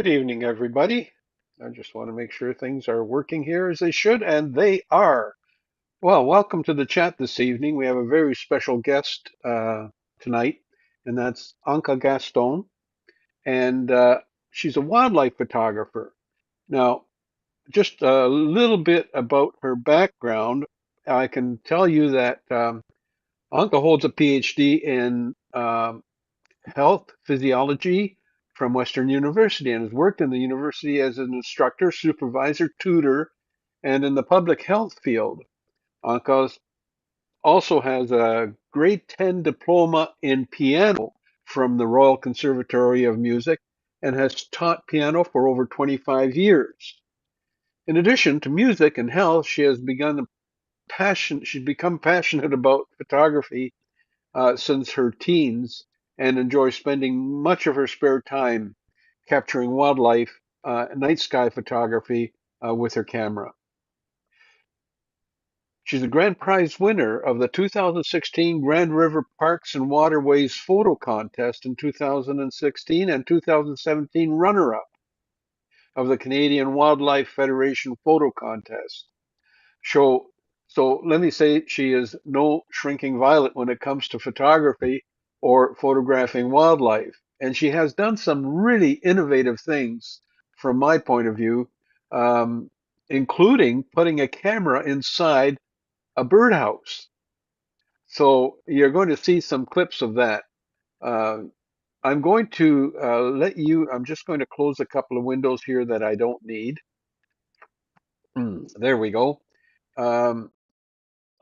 Good evening, everybody. I just want to make sure things are working here as they should, and they are. Well, welcome to the chat this evening. We have a very special guest tonight, and that's Anca Gaston, and she's a wildlife photographer. Now, just a little bit about her background. I can tell you that Anca holds a PhD in health physiology from Western University and has worked in the university as an instructor, supervisor, tutor, and in the public health field. Anka also has a grade 10 diploma in piano from the Royal Conservatory of Music and has taught piano for over 25 years. In addition to music and health, she's become passionate about photography since her teens and enjoys spending much of her spare time capturing wildlife, night sky photography with her camera. She's a grand prize winner of the 2016 Grand River Parks and Waterways Photo Contest in 2016 and 2017 runner-up of the Canadian Wildlife Federation Photo Contest. So, so let me say she is no shrinking violet when it comes to photography or photographing wildlife. And she has done some really innovative things from my point of view, um, including putting a camera inside a birdhouse. So you're going to see some clips of that. Uh, I'm going to I'm just going to close a couple of windows here that I don't need. There we go. Um,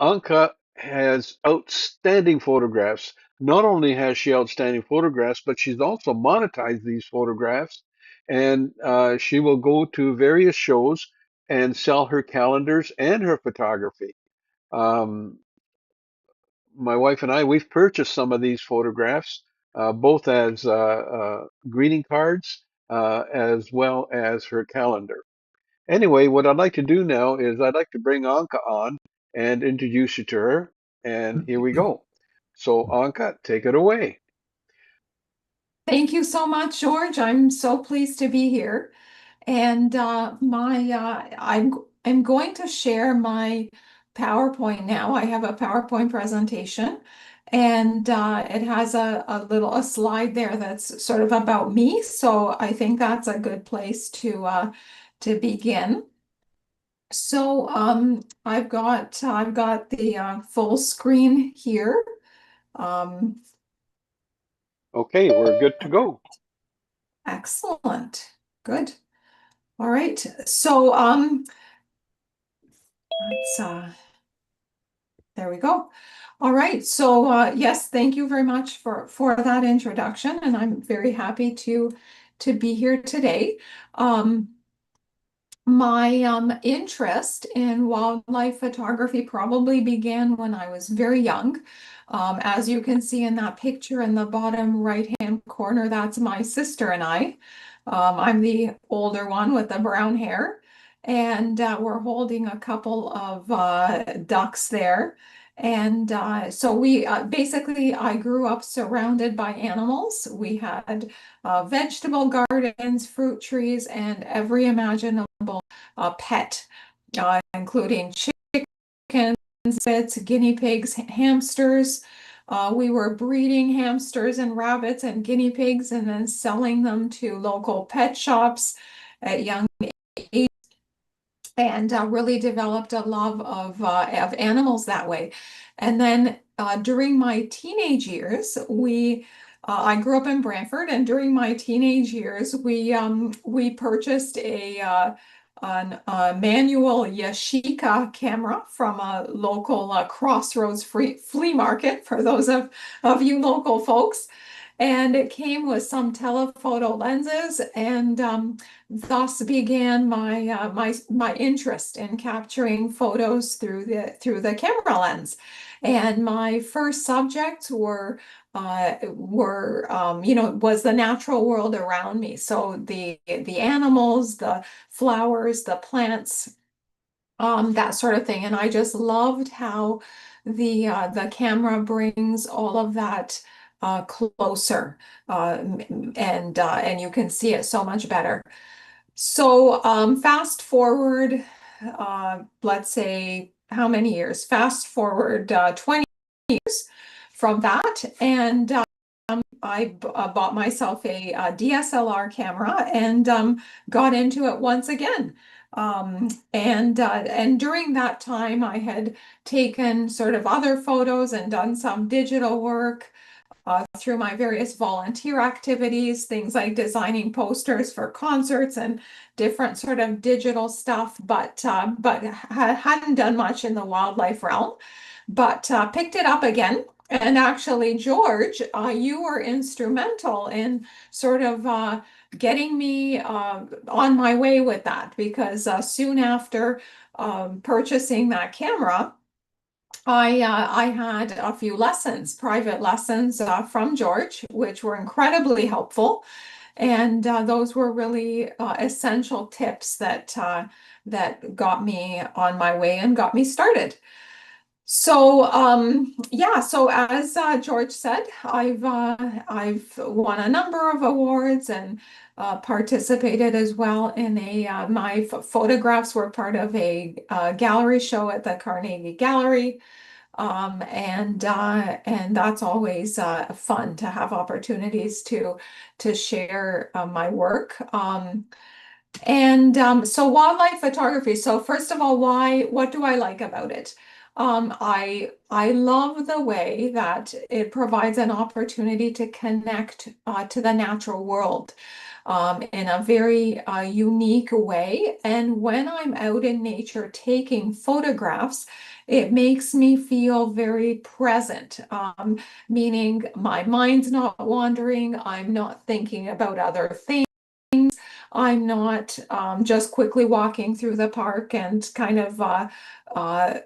Anca has outstanding photographs. Not only has she outstanding photographs, but she's also monetized these photographs, and she will go to various shows and sell her calendars and her photography. Um, my wife and I, we've purchased some of these photographs, both as greeting cards as well as her calendar. Anyway, what I'd like to do now is I'd like to bring Anka on and introduce you to her. And here we go. So, Anka, take it away. Thank you so much, George. I'm so pleased to be here. And I'm going to share my PowerPoint now. I have a PowerPoint presentation, and it has a slide there that's sort of about me. So I think that's a good place to begin. So I've got the full screen here. Um, Okay, we're good to go. Excellent. Good. All right. So let's there we go. All right. So yes, thank you very much for that introduction, and I'm very happy to be here today. Um, my interest in wildlife photography probably began when I was very young. As you can see in that picture in the bottom right-hand corner, that's my sister and I. I'm the older one with the brown hair, and we're holding a couple of ducks there. And so we basically, I grew up surrounded by animals. We had vegetable gardens, fruit trees, and every imaginable pet, including chickens, rabbits, guinea pigs, hamsters. We were breeding hamsters and rabbits and guinea pigs and then selling them to local pet shops at young age, and really developed a love of animals that way. And then during my teenage years, I grew up in Brantford, and during my teenage years, we purchased a manual Yashica camera from a local crossroads flea market for those of you local folks. And it came with some telephoto lenses, and thus began my interest in capturing photos through the camera lens. And my first subjects was the natural world around me. So the animals, the flowers, the plants, that sort of thing. And I just loved how the camera brings all of that closer, and you can see it so much better. So fast forward, let's say how many years? Fast forward 20 from that, and bought myself a DSLR camera and got into it once again. And during that time, I had taken sort of other photos and done some digital work through my various volunteer activities, things like designing posters for concerts and different sort of digital stuff, but hadn't done much in the wildlife realm, but picked it up again. And actually, Jorj, you were instrumental in sort of getting me on my way with that because soon after purchasing that camera, I had a few lessons, private lessons from Jorj, which were incredibly helpful, and those were really essential tips that got me on my way and got me started. So yeah, so as Jorj said, I've won a number of awards and participated as well in my photographs were part of a gallery show at the Carnegie Gallery. And that's always fun to have opportunities to share my work. So wildlife photography. So first of all, what do I like about it? I love the way that it provides an opportunity to connect to the natural world in a very unique way. And when I'm out in nature taking photographs, it makes me feel very present, meaning my mind's not wandering, I'm not thinking about other things. I'm not just quickly walking through the park and kind of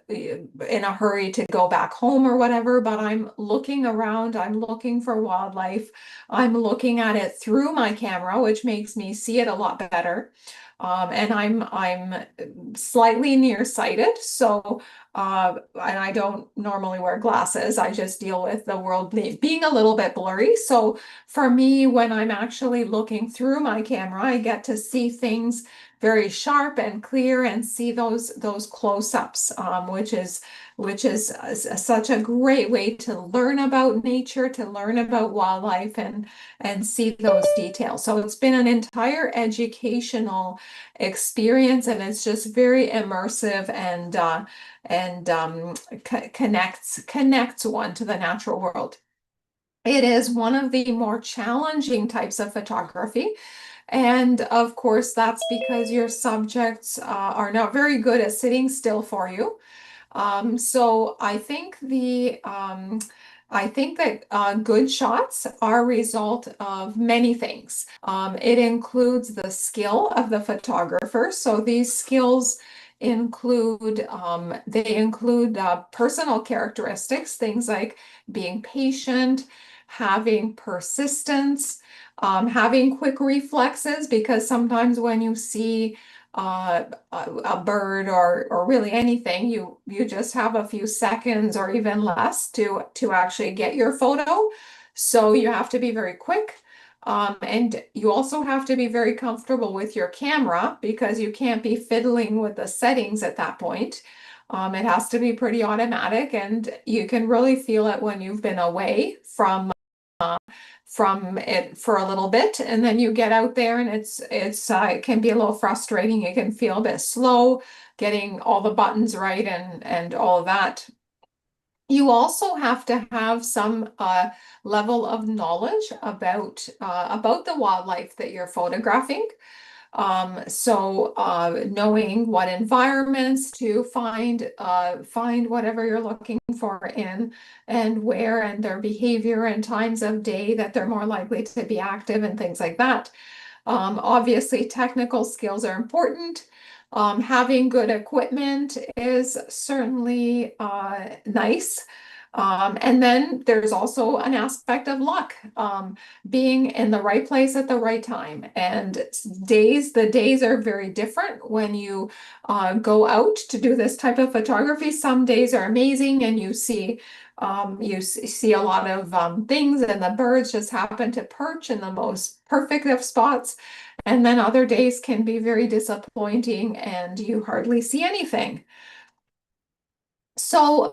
in a hurry to go back home or whatever, but I'm looking around, I'm looking for wildlife, I'm looking at it through my camera, which makes me see it a lot better. And I'm slightly nearsighted, so and I don't normally wear glasses. I just deal with the world being a little bit blurry. So for me, when I'm actually looking through my camera, I get to see things very sharp and clear and see those close-ups, which is such a great way to learn about nature, to learn about wildlife, and see those details. So it's been an entire educational experience, and it's just very immersive and connects one to the natural world. It is one of the more challenging types of photography. And of course, that's because your subjects are not very good at sitting still for you. So I think that good shots are a result of many things. It includes the skill of the photographer. So these skills include personal characteristics, things like being patient, having persistence, having quick reflexes, because sometimes when you see a bird or really anything, you just have a few seconds or even less to actually get your photo. So you have to be very quick. And you also have to be very comfortable with your camera because you can't be fiddling with the settings at that point. It has to be pretty automatic, and you can really feel it when you've been away from it for a little bit, and then you get out there and it can be a little frustrating. You can feel a bit slow getting all the buttons right and all of that. You also have to have some level of knowledge about the wildlife that you're photographing. So knowing what environments to find whatever you're looking for in and where, and their behavior and times of day that they're more likely to be active and things like that. Obviously, technical skills are important. Having good equipment is certainly nice. And then there's also an aspect of luck, being in the right place at the right time. And the days are very different when you go out to do this type of photography. Some days are amazing and see a lot of things, and the birds just happen to perch in the most perfect of spots. And then other days can be very disappointing and you hardly see anything. So,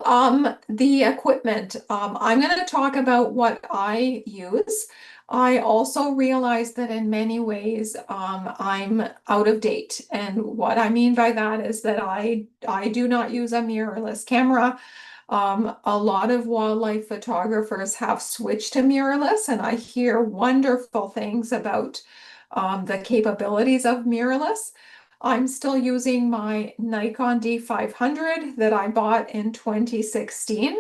the equipment, I'm going to talk about what I use. I also realize that in many ways, I'm out of date. And what I mean by that is that I do not use a mirrorless camera. A lot of wildlife photographers have switched to mirrorless, and I hear wonderful things about the capabilities of mirrorless. I'm still using my Nikon D500 that I bought in 2016.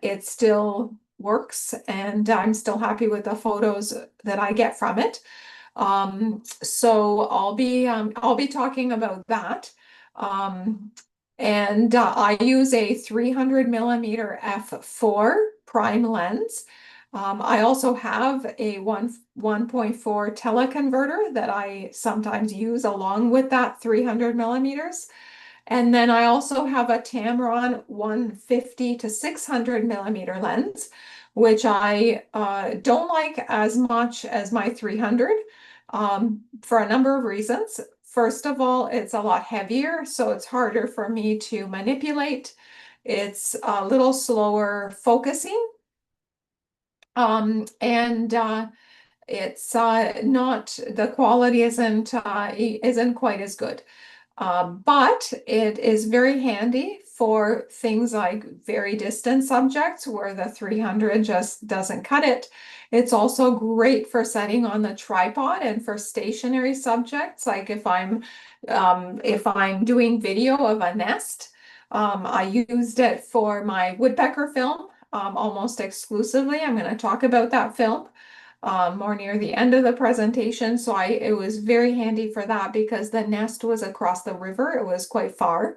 It still works, and I'm still happy with the photos that I get from it. So I'll be talking about that. Um, and I use a 300 millimeter f4 prime lens. I also have a 1.4 teleconverter that I sometimes use along with that 300 millimeters. And then I also have a Tamron 150 to 600 millimeter lens, which I don't like as much as my 300, for a number of reasons. First of all, it's a lot heavier, so it's harder for me to manipulate. It's a little slower focusing, and it's not the quality isn't quite as good. But it is very handy for things like very distant subjects where the 300 just doesn't cut it. It's also great for setting on the tripod and for stationary subjects, like if I'm doing video of a nest. I used it for my woodpecker film almost exclusively. I'm going to talk about that film more near the end of the presentation. So it was very handy for that because the nest was across the river. It was quite far,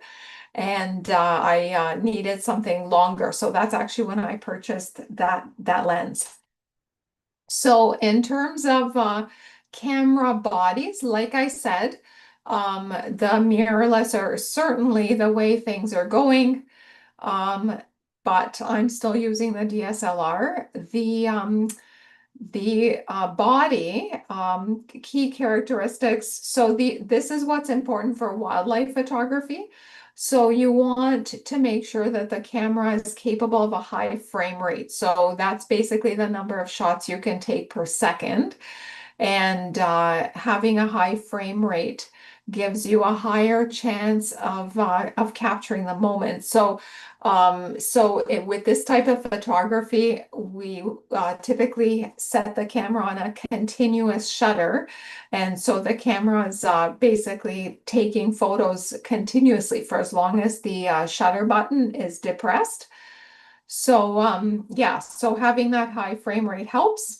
and I needed something longer. So that's actually when I purchased that lens. So in terms of camera bodies, like I said, the mirrorless are certainly the way things are going. Um, but I'm still using the DSLR. The body, key characteristics. So this is what's important for wildlife photography. So you want to make sure that the camera is capable of a high frame rate. So that's basically the number of shots you can take per second. And having a high frame rate gives you a higher chance of capturing the moment. With this type of photography, we typically set the camera on a continuous shutter, and so the camera is basically taking photos continuously for as long as the shutter button is depressed. So yeah, so having that high frame rate helps.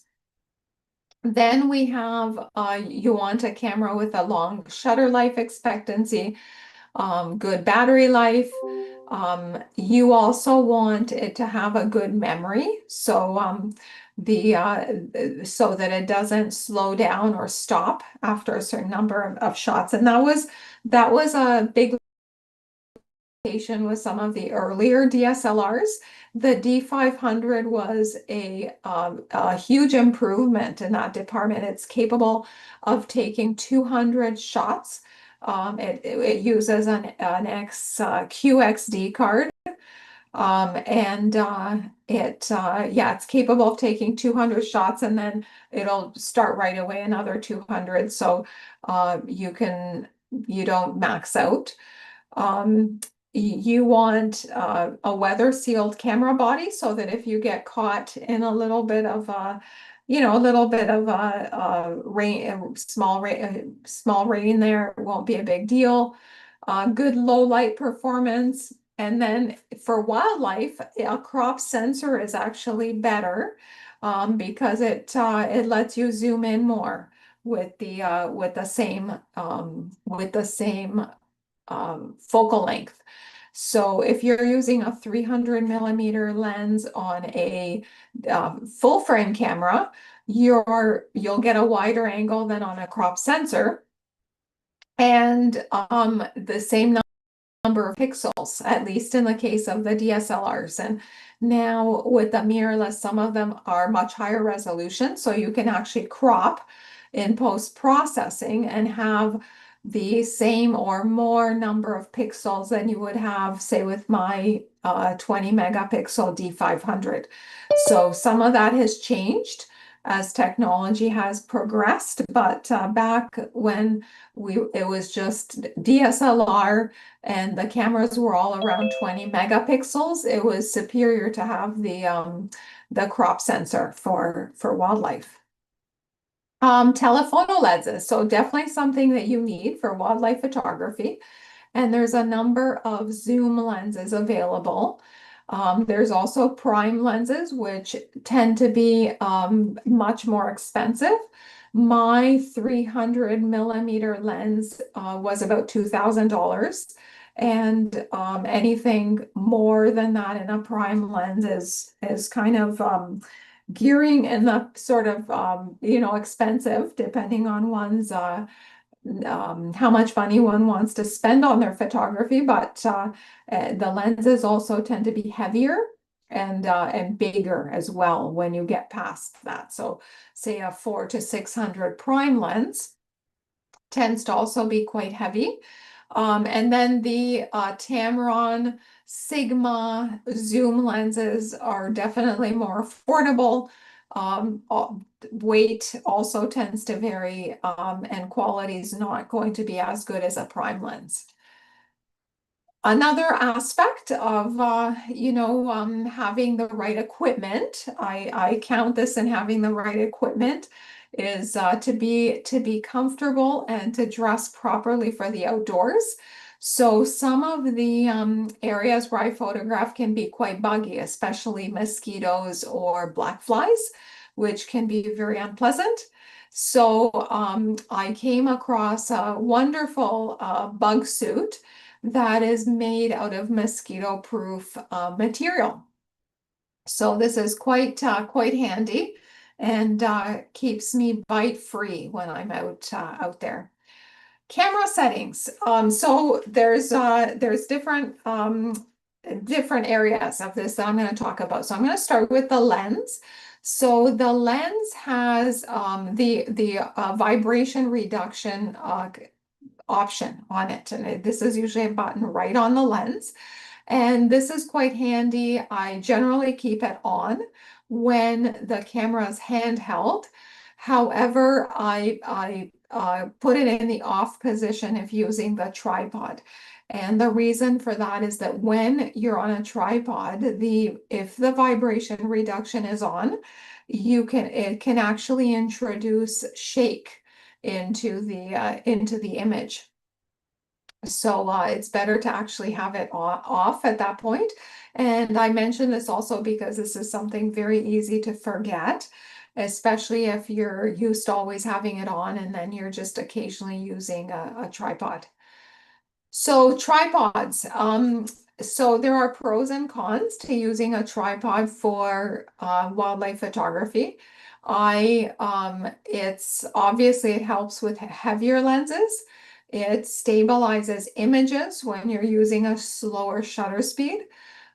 Then we have, you want a camera with a long shutter life expectancy, good battery life. You also want it to have a good memory. So, so that it doesn't slow down or stop after a certain number of shots. And that was a big with some of the earlier DSLRs. The D500 was a huge improvement in that department. It's capable of taking 200 shots. It uses an QXD card. And yeah, it's capable of taking 200 shots, and then it'll start right away another 200. So you don't max out. Um, you want a weather sealed camera body so that if you get caught in a little bit of a little bit of small rain there, it won't be a big deal. Good low light performance. And then for wildlife, a crop sensor is actually better because it lets you zoom in more with the same focal length. So if you're using a 300 millimeter lens on a full frame camera, you'll get a wider angle than on a crop sensor, and the same number of pixels, at least in the case of the DSLRs. And now with the mirrorless, some of them are much higher resolution, so you can actually crop in post-processing and have the same or more number of pixels than you would have, say, with my 20 megapixel D500. So some of that has changed as technology has progressed, but back when it was just DSLR and the cameras were all around 20 megapixels, it was superior to have the crop sensor for wildlife. Telephoto lenses, so definitely something that you need for wildlife photography. And there's a number of zoom lenses available. There's also prime lenses, which tend to be much more expensive. My 300 millimeter lens was about $2,000. And anything more than that in a prime lens is kind of gearing in the sort of expensive, depending on one's how much money one wants to spend on their photography, but the lenses also tend to be heavier and bigger as well when you get past that. So say a 400 to 600 prime lens tends to also be quite heavy. And then the Tamron Sigma zoom lenses are definitely more affordable. Weight also tends to vary, and quality is not going to be as good as a prime lens. Another aspect of having the right equipment, I count this in having the right equipment, is to be comfortable and to dress properly for the outdoors. So some of the areas where I photograph can be quite buggy, especially mosquitoes or black flies, which can be very unpleasant. So I came across a wonderful bug suit that is made out of mosquito-proof material. So this is quite handy and keeps me bite-free when I'm out there. Camera settings. So there's different areas of this that I'm going to talk about. So I'm going to start with the lens. So the lens has the vibration reduction option on it. And this is usually a button right on the lens. And this is quite handy. I generally keep it on when the camera is handheld. However, I put it in the off position if using the tripod. And the reason for that is that when you're on a tripod, if the vibration reduction is on, it can actually introduce shake into the image. So it's better to actually have it off at that point. And I mention this also because this is something very easy to forget, especially if you're used to always having it on and then you're just occasionally using a tripod. So tripods. So there are pros and cons to using a tripod for wildlife photography. It's obviously it helps with heavier lenses. It stabilizes images when you're using a slower shutter speed.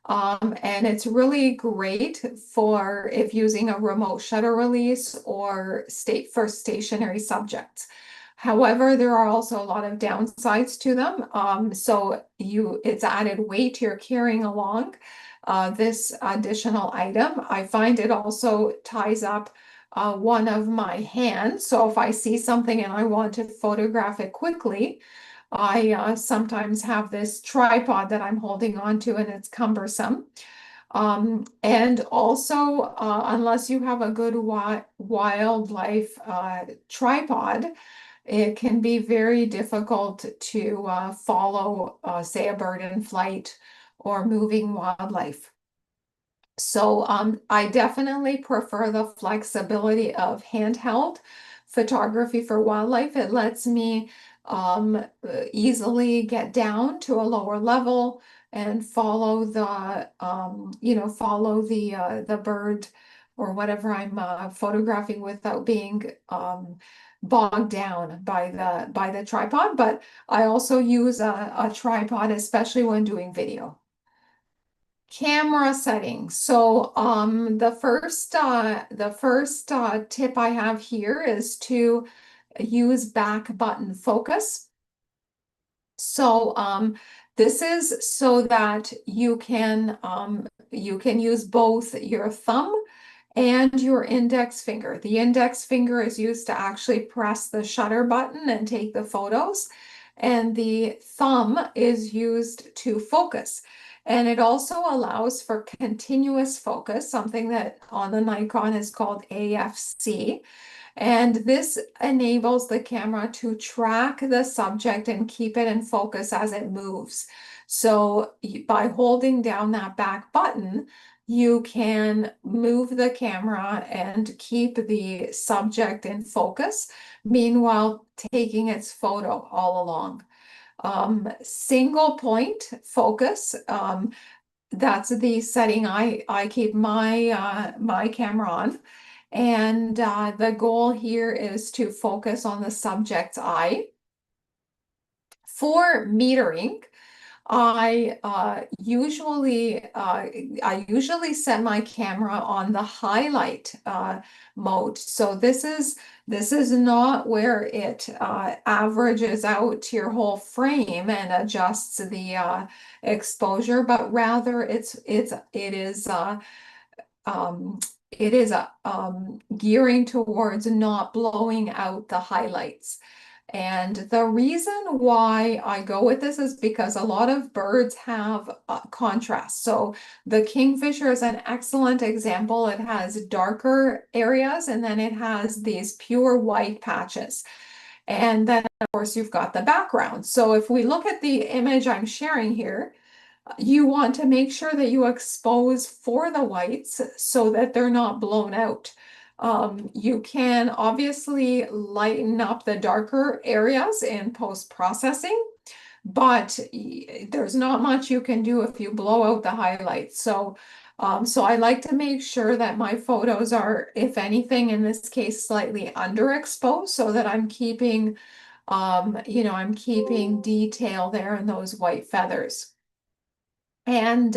And it's really great for if using a remote shutter release or for stationary subjects. However, there are also a lot of downsides to them. So it's added weight you're carrying along this additional item. I find it also ties up one of my hands. So if I see something and I want to photograph it quickly, I sometimes have this tripod that I'm holding on to and it's cumbersome. And also, unless you have a good wildlife tripod, it can be very difficult to follow, say, a bird in flight or moving wildlife. So I definitely prefer the flexibility of handheld photography for wildlife. It lets me easily get down to a lower level and follow the bird or whatever I'm photographing without being bogged down by the tripod. But I also use a tripod, especially when doing video. Camera settings. So the first tip I have here is to use back button focus. So this is so that you can use both your thumb and your index finger. The index finger is used to actually press the shutter button and take the photos, and the thumb is used to focus. And it also allows for continuous focus, something that on the Nikon is called AFC. And this enables the camera to track the subject and keep it in focus as it moves. So by holding down that back button, you can move the camera and keep the subject in focus, meanwhile taking its photo all along. Single point focus, that's the setting I keep my camera on. And the goal here is to focus on the subject's eye. For metering, I usually set my camera on the highlight mode. So this is not where it averages out your whole frame and adjusts the exposure, but rather um, it is gearing towards not blowing out the highlights. And the reason why I go with this is because a lot of birds have contrast. So the kingfisher is an excellent example. It has darker areas and then it has these pure white patches. And then, of course, you've got the background. So if we look at the image I'm sharing here, you want to make sure that you expose for the whites so that they're not blown out. You can obviously lighten up the darker areas in post-processing, but there's not much you can do if you blow out the highlights. So I like to make sure that my photos are, if anything, in this case, slightly underexposed so that I'm keeping detail there in those white feathers. And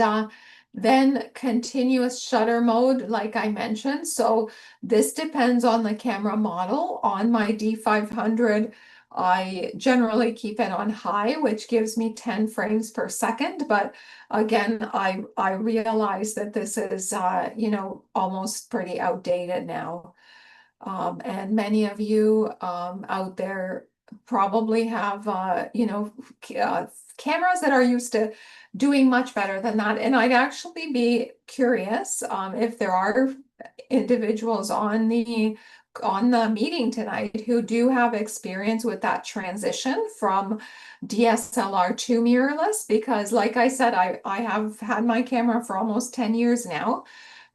then continuous shutter mode, like I mentioned. So this depends on the camera model. On my D500, I generally keep it on high, which gives me 10 frames per second. But again, I realize that this is, almost pretty outdated now. And many of you out there probably have, cameras that are used to doing much better than that. And I'd actually be curious if there are individuals on the meeting tonight who do have experience with that transition from DSLR to mirrorless, because like I said, I have had my camera for almost 10 years now.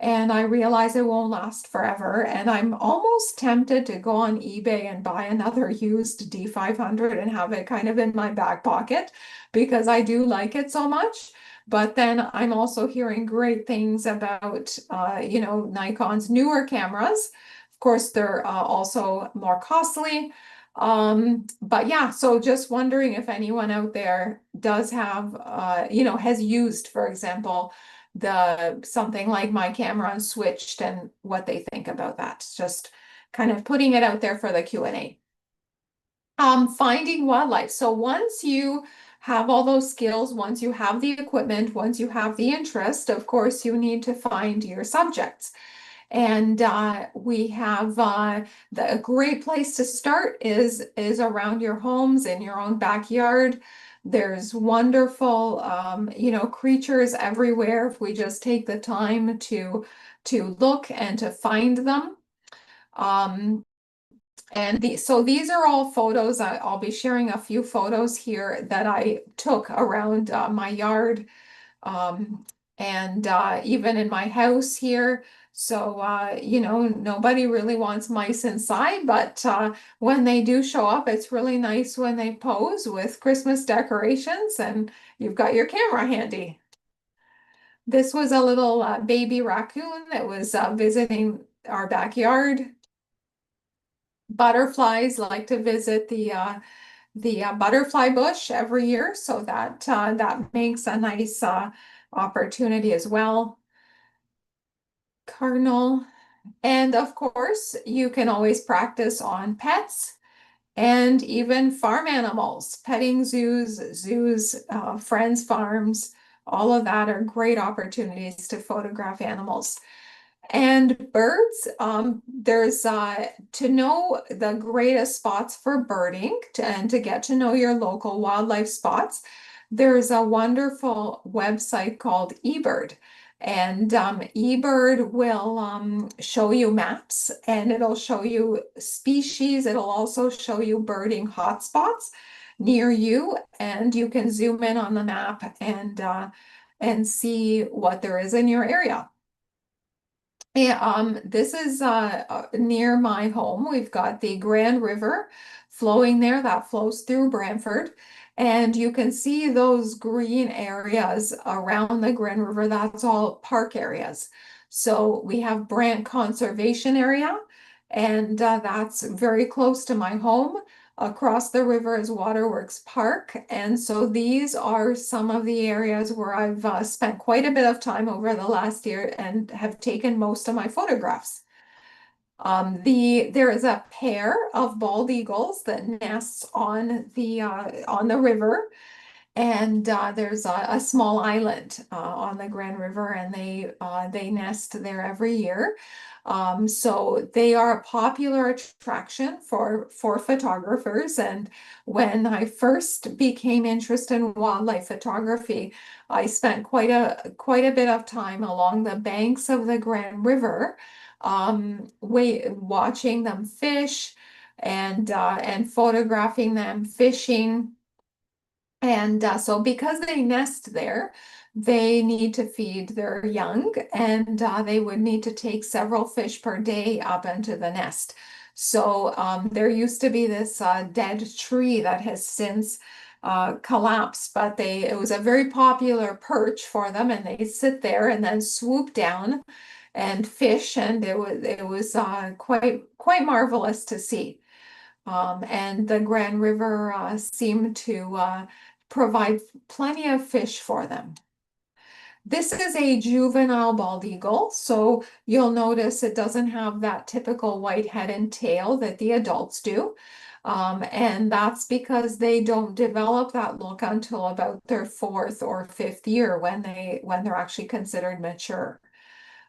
And I realize it won't last forever. And I'm almost tempted to go on eBay and buy another used D500 and have it kind of in my back pocket because I do like it so much. But then I'm also hearing great things about, Nikon's newer cameras. Of course, they're also more costly. But yeah, so just wondering if anyone out there does have, has used, for example, something like my camera and switched and what they think about that. Just kind of putting it out there for the Q&A. Finding wildlife. So once you have all those skills, once you have the equipment, once you have the interest, of course, you need to find your subjects. And we have a great place to start is around your homes, in your own backyard. There's wonderful, creatures everywhere if we just take the time to look and to find them. Um, so these are all photos. I'll be sharing a few photos here that I took around my yard. and even in my house here. So, nobody really wants mice inside, but when they do show up, it's really nice when they pose with Christmas decorations and you've got your camera handy. This was a little baby raccoon that was visiting our backyard. Butterflies like to visit the butterfly bush every year, so that makes a nice opportunity as well. Cardinal. And of course, you can always practice on pets and even farm animals, petting zoos, friends farms, all of that are great opportunities to photograph animals. And birds, there's to know the greatest spots for birding and to get to know your local wildlife spots. There's a wonderful website called eBird. And eBird will show you maps and it'll show you species. It'll also show you birding hotspots near you, and you can zoom in on the map and see what there is in your area. Yeah, this is near my home. We've got the Grand River flowing there that flows through Brantford. And you can see those green areas around the Grand River. That's all park areas. So we have Brant Conservation Area, and that's very close to my home. Across the river is Waterworks Park. And so these are some of the areas where I've spent quite a bit of time over the last year and have taken most of my photographs. There is a pair of bald eagles that nests on the river, and there's a small island on the Grand River, and they nest there every year. So they are a popular attraction for photographers. And when I first became interested in wildlife photography, I spent quite a bit of time along the banks of the Grand River, watching them fish and photographing them fishing. And so because they nest there, they need to feed their young, and they would need to take several fish per day up into the nest. So there used to be this dead tree that has since collapsed, but it was a very popular perch for them, and they sit there and then swoop down and fish, and it was quite marvelous to see. And the Grand River seemed to provide plenty of fish for them. This is a juvenile bald eagle, so you'll notice it doesn't have that typical white head and tail that the adults do. And that's because they don't develop that look until about their fourth or fifth year when they're actually considered mature.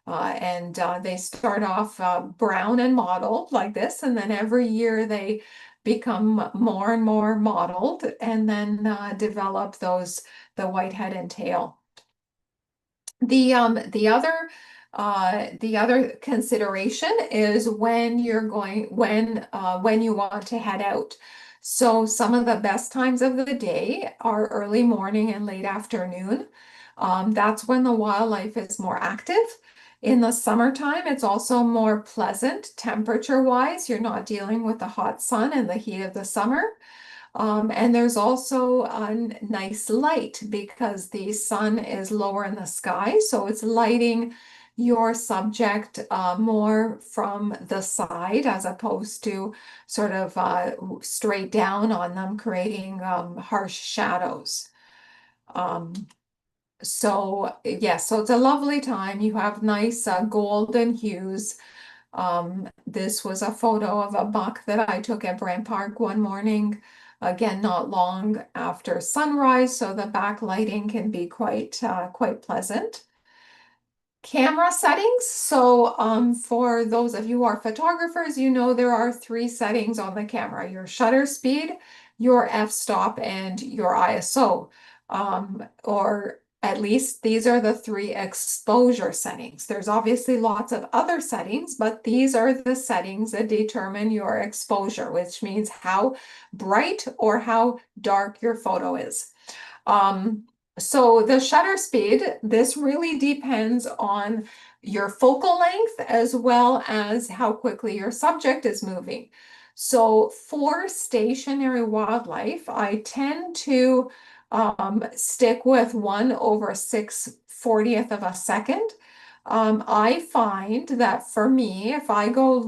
And they start off brown and mottled like this, and then every year they become more and more mottled, and then develop the white head and tail. The other consideration is when you want to head out. So some of the best times of the day are early morning and late afternoon. That's when the wildlife is more active. In the summertime, it's also more pleasant temperature-wise. You're not dealing with the hot sun and the heat of the summer. And there's also a nice light because the sun is lower in the sky, so it's lighting your subject more from the side as opposed to sort of straight down on them, creating harsh shadows. Um, so yes, so it's a lovely time. You have nice golden hues. This was a photo of a buck that I took at Brant Park one morning. Again, not long after sunrise, so the backlighting can be quite pleasant. Camera settings. So for those of you who are photographers, you know there are three settings on the camera: your shutter speed, your f-stop, and your ISO. Or at least these are the three exposure settings. There's obviously lots of other settings, but these are the settings that determine your exposure, which means how bright or how dark your photo is. Um, So the shutter speed, this really depends on your focal length as well as how quickly your subject is moving. So for stationary wildlife, I tend to stick with 1/640th of a second. I find that for me, if I go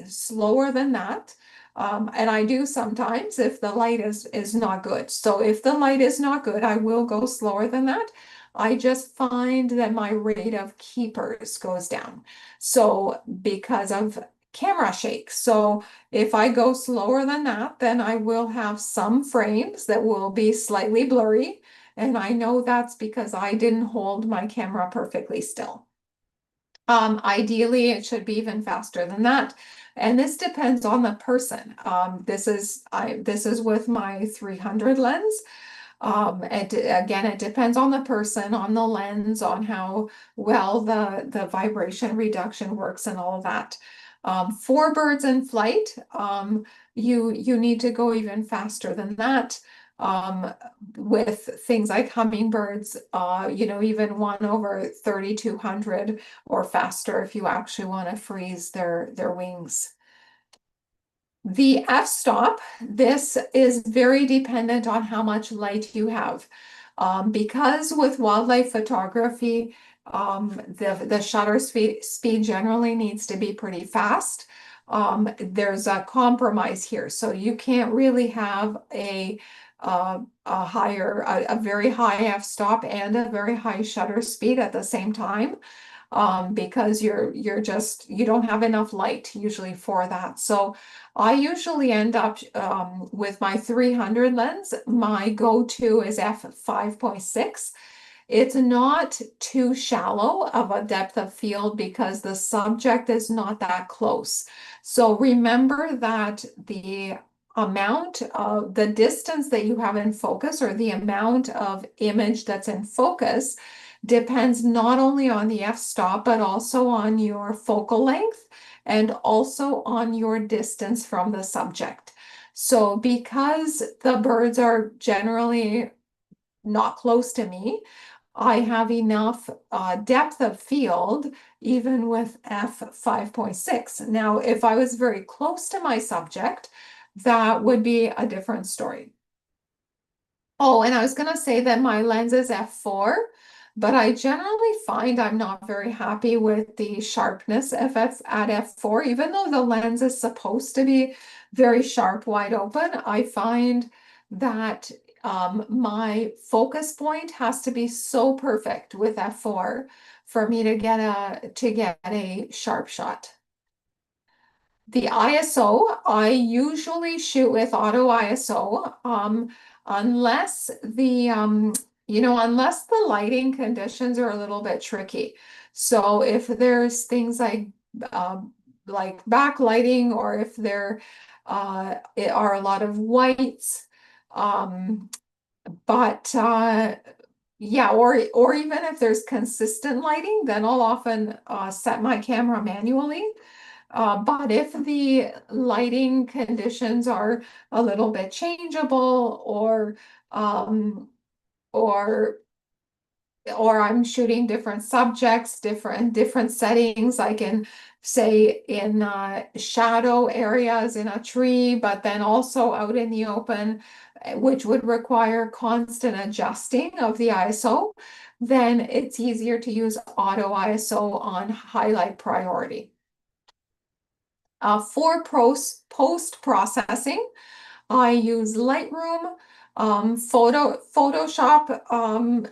slower than that, and I do sometimes if the light is not good. So if the light is not good, I will go slower than that. I just find that my rate of keepers goes down. So because of camera shake. So if I go slower than that, then I will have some frames that will be slightly blurry. And I know that's because I didn't hold my camera perfectly still. Ideally, it should be even faster than that. And this depends on the person. This is with my 300 lens. Again, it depends on the person, on the lens, on how well the vibration reduction works and all of that. For birds in flight, you need to go even faster than that. Um, with things like hummingbirds, even 1/3200 or faster if you actually want to freeze their wings. The f-stop, this is very dependent on how much light you have. Because with wildlife photography, the shutter speed generally needs to be pretty fast. There's a compromise here, so you can't really have a very high f-stop and a very high shutter speed at the same time, because you don't have enough light usually for that. So I usually end up with my 300 lens. My go-to is f5.6. It's not too shallow of a depth of field because the subject is not that close. So remember that the distance that you have in focus, or the amount of image that's in focus, depends not only on the f-stop, but also on your focal length and also on your distance from the subject. So because the birds are generally not close to me, I have enough depth of field even with f5.6. Now, if I was very close to my subject, that would be a different story. Oh, and I was going to say that my lens is f4, but I generally find I'm not very happy with the sharpness at f4. Even though the lens is supposed to be very sharp, wide open, I find that my focus point has to be so perfect with f4 for me to get a sharp shot. The ISO, I usually shoot with auto ISO, unless unless the lighting conditions are a little bit tricky. So if there's things like backlighting, or if there are a lot of whites, um, but yeah, or even if there's consistent lighting, then I'll often set my camera manually. But if the lighting conditions are a little bit changeable, um, or or I'm shooting different subjects, different settings, I can say in shadow areas in a tree, but then also out in the open, which would require constant adjusting of the ISO, then it's easier to use auto ISO on highlight priority. For post-processing, I use Lightroom, Photoshop,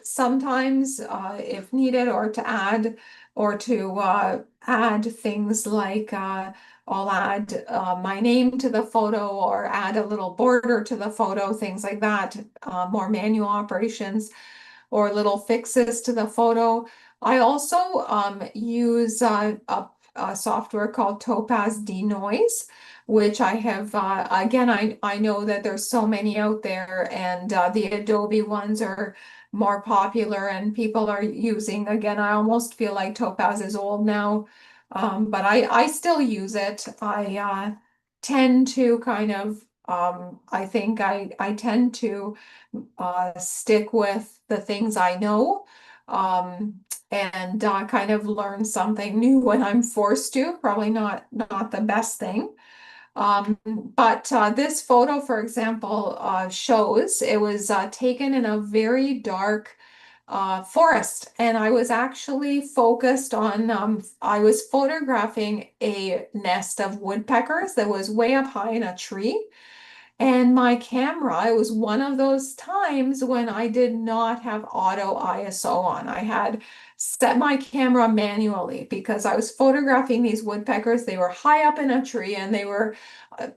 sometimes if needed, or to add things like I'll add my name to the photo, or add a little border to the photo, things like that, more manual operations or little fixes to the photo. I also use a software called Topaz Denoise, which I have, again, I know that there's so many out there, and the Adobe ones are more popular and people are using. Again, I almost feel like Topaz is old now, but I still use it. I tend to kind of I think I tend to stick with the things I know, um, and kind of learn something new when I'm forced to. Probably not the best thing. But this photo, for example, shows it was taken in a very dark forest, and I was actually focused on, I was photographing a nest of woodpeckers that was way up high in a tree. And my camera, it was one of those times when I did not have auto ISO on. I had set my camera manually because I was photographing these woodpeckers. They were high up in a tree and uh,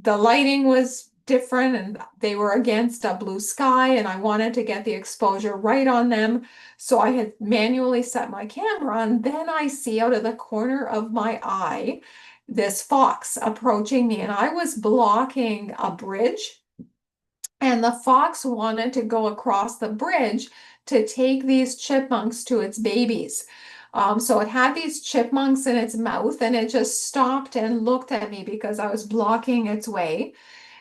the lighting was different and they were against a blue sky and I wanted to get the exposure right on them. So I had manually set my camera and then I see out of the corner of my eye this fox approaching me, and I was blocking a bridge, and the fox wanted to go across the bridge to take these chipmunks to its babies. So it had these chipmunks in its mouth, and it just stopped and looked at me because I was blocking its way.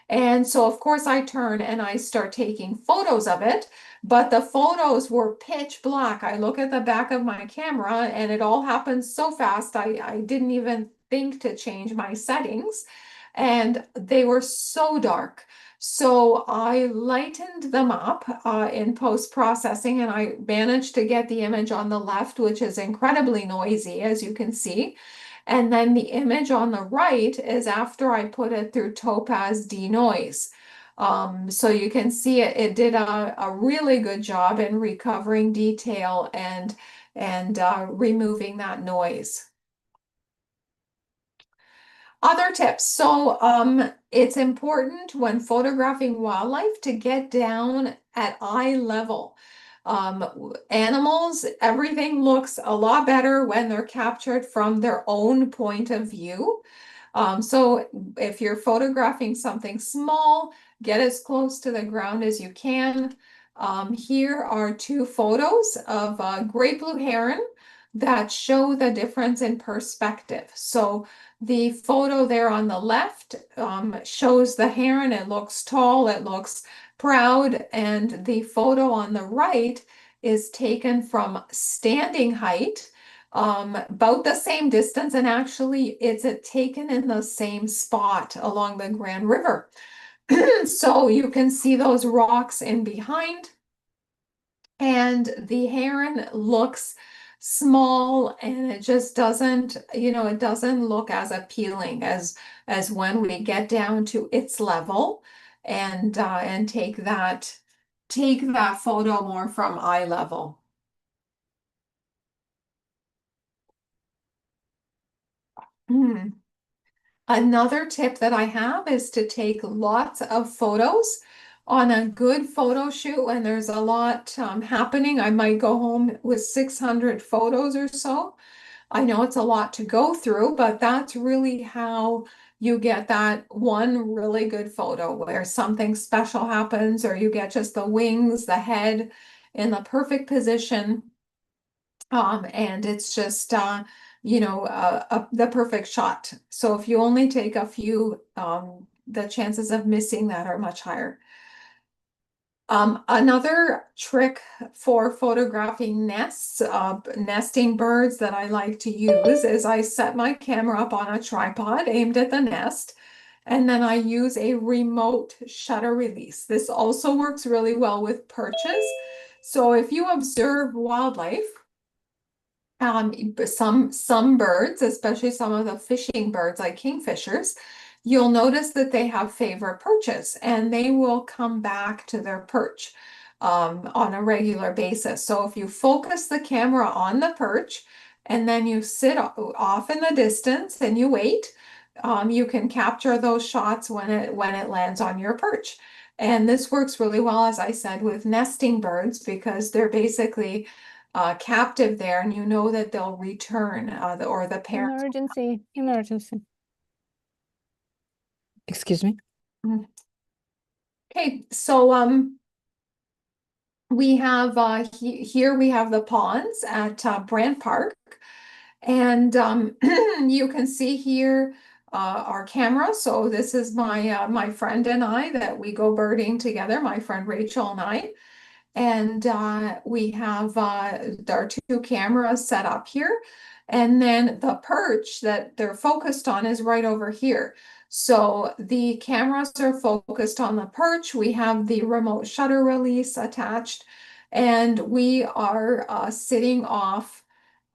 And so, of course, I turn and I start taking photos of it, but the photos were pitch black. I look at the back of my camera and it all happened so fast. I didn't even think to change my settings, and they were so dark. So I lightened them up in post-processing and I managed to get the image on the left, which is incredibly noisy, as you can see. And then the image on the right is after I put it through Topaz denoise. So you can see it did a really good job in recovering detail and removing that noise. Other tips. So it's important when photographing wildlife to get down at eye level. Animals, everything looks a lot better when they're captured from their own point of view. So if you're photographing something small, get as close to the ground as you can. Here are two photos of a great blue heron that show the difference in perspective. So the photo there on the left shows the heron. It looks tall, it looks proud, and the photo on the right is taken from standing height, about the same distance, and actually it's taken in the same spot along the Grand River. So you can see those rocks in behind, and the heron looks small and it just doesn't, it doesn't look as appealing as when we get down to its level and take that photo more from eye level. Hmm. Another tip that I have is to take lots of photos on a good photo shoot when there's a lot happening. I might go home with 600 photos or so. I know it's a lot to go through, but that's really how you get that one really good photo where something special happens, or you get just the wings, the head in the perfect position. And it's just, the perfect shot. So if you only take a few, the chances of missing that are much higher. Another trick for photographing nests, nesting birds that I like to use is I set my camera up on a tripod aimed at the nest, and then I use a remote shutter release. This also works really well with perches. So if you observe wildlife, some birds, especially some of the fishing birds like kingfishers, you'll notice that they have favorite perches and they will come back to their perch on a regular basis. So if you focus the camera on the perch and then you sit off in the distance and you wait, you can capture those shots when it lands on your perch. And this works really well, as I said, with nesting birds because they're basically captive there, and you know that they'll return, or the parents. Emergency, emergency. Excuse me. Okay, so we have here we have the ponds at Brant Park, and you can see here our camera. So this is my friend and I that we go birding together, my friend Rachel and I. And we have our two cameras set up here. And then the perch that they're focused on is right over here. So the cameras are focused on the perch. We have the remote shutter release attached, and we are sitting off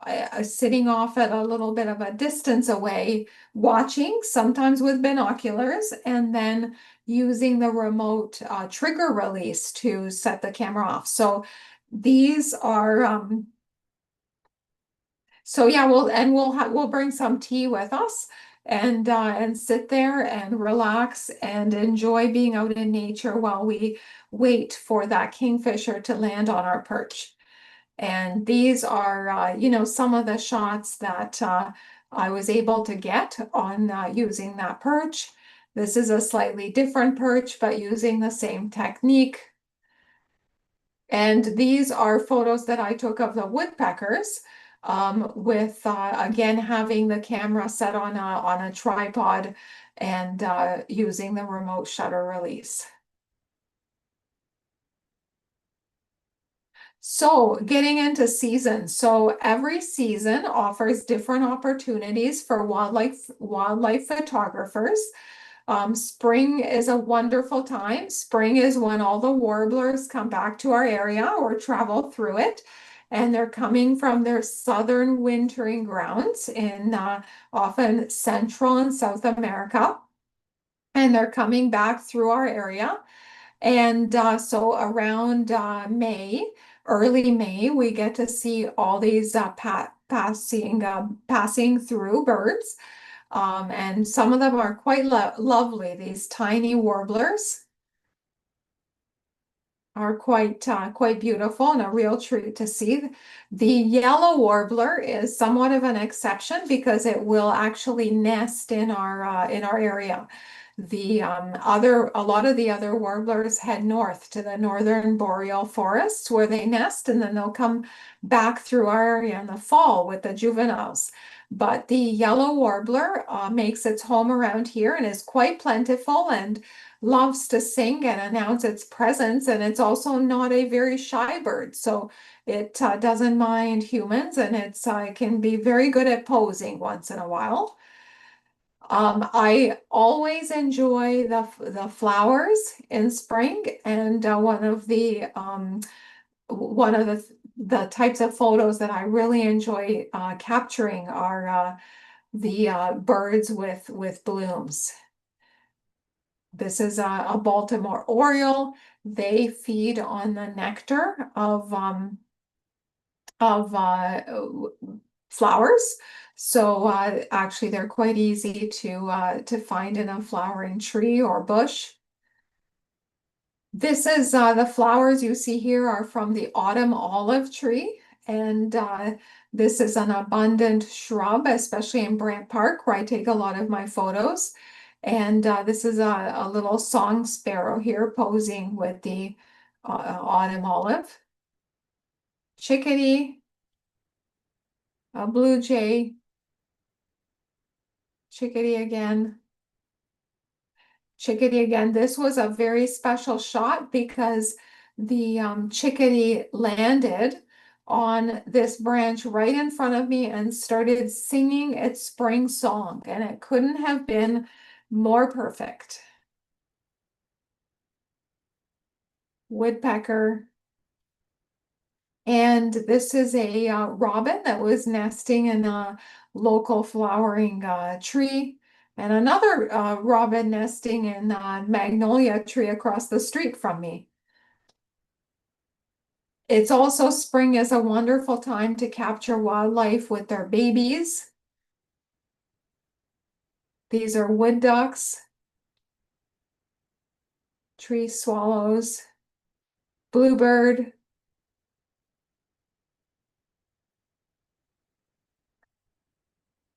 at a little bit of a distance away, watching, sometimes with binoculars, and then using the remote trigger release to set the camera off. So these are, so yeah, we'll bring some tea with us and sit there and relax and enjoy being out in nature while we wait for that kingfisher to land on our perch. And these are, some of the shots that I was able to get on using that perch. This is a slightly different perch, but using the same technique. And these are photos that I took of the woodpeckers, with again having the camera set on a tripod and using the remote shutter release. So getting into seasons. So every season offers different opportunities for wildlife photographers. Spring is a wonderful time. Spring is when all the warblers come back to our area or travel through it. And they're coming from their southern wintering grounds in often Central and South America. And they're coming back through our area. And so around early May, we get to see all these passing through birds. And some of them are quite lovely. These tiny warblers are quite beautiful and a real treat to see. The yellow warbler is somewhat of an exception because it will actually nest in our area. A lot of the other warblers head north to the northern boreal forests where they nest, and then they'll come back through our area in the fall with the juveniles. But the yellow warbler makes its home around here and is quite plentiful and loves to sing and announce its presence. And it's also not a very shy bird, so it doesn't mind humans, and it can be very good at posing once in a while. I always enjoy the flowers in spring, and one of the types of photos that I really enjoy capturing are the birds with blooms. This is a Baltimore Oriole. They feed on the nectar of flowers. So actually they're quite easy to find in a flowering tree or bush. This is the flowers you see here are from the autumn olive tree, and this is an abundant shrub, especially in Brant Park where I take a lot of my photos. And this is a little song sparrow here posing with the autumn olive. Chickadee, a blue jay, chickadee again. Chickadee again. This was a very special shot because the chickadee landed on this branch right in front of me and started singing its spring song, and it couldn't have been more perfect. Woodpecker. And this is a robin that was nesting in a local flowering tree, and another robin nesting in a magnolia tree across the street from me. It's also spring is a wonderful time to capture wildlife with their babies. These are wood ducks, tree swallows, bluebird.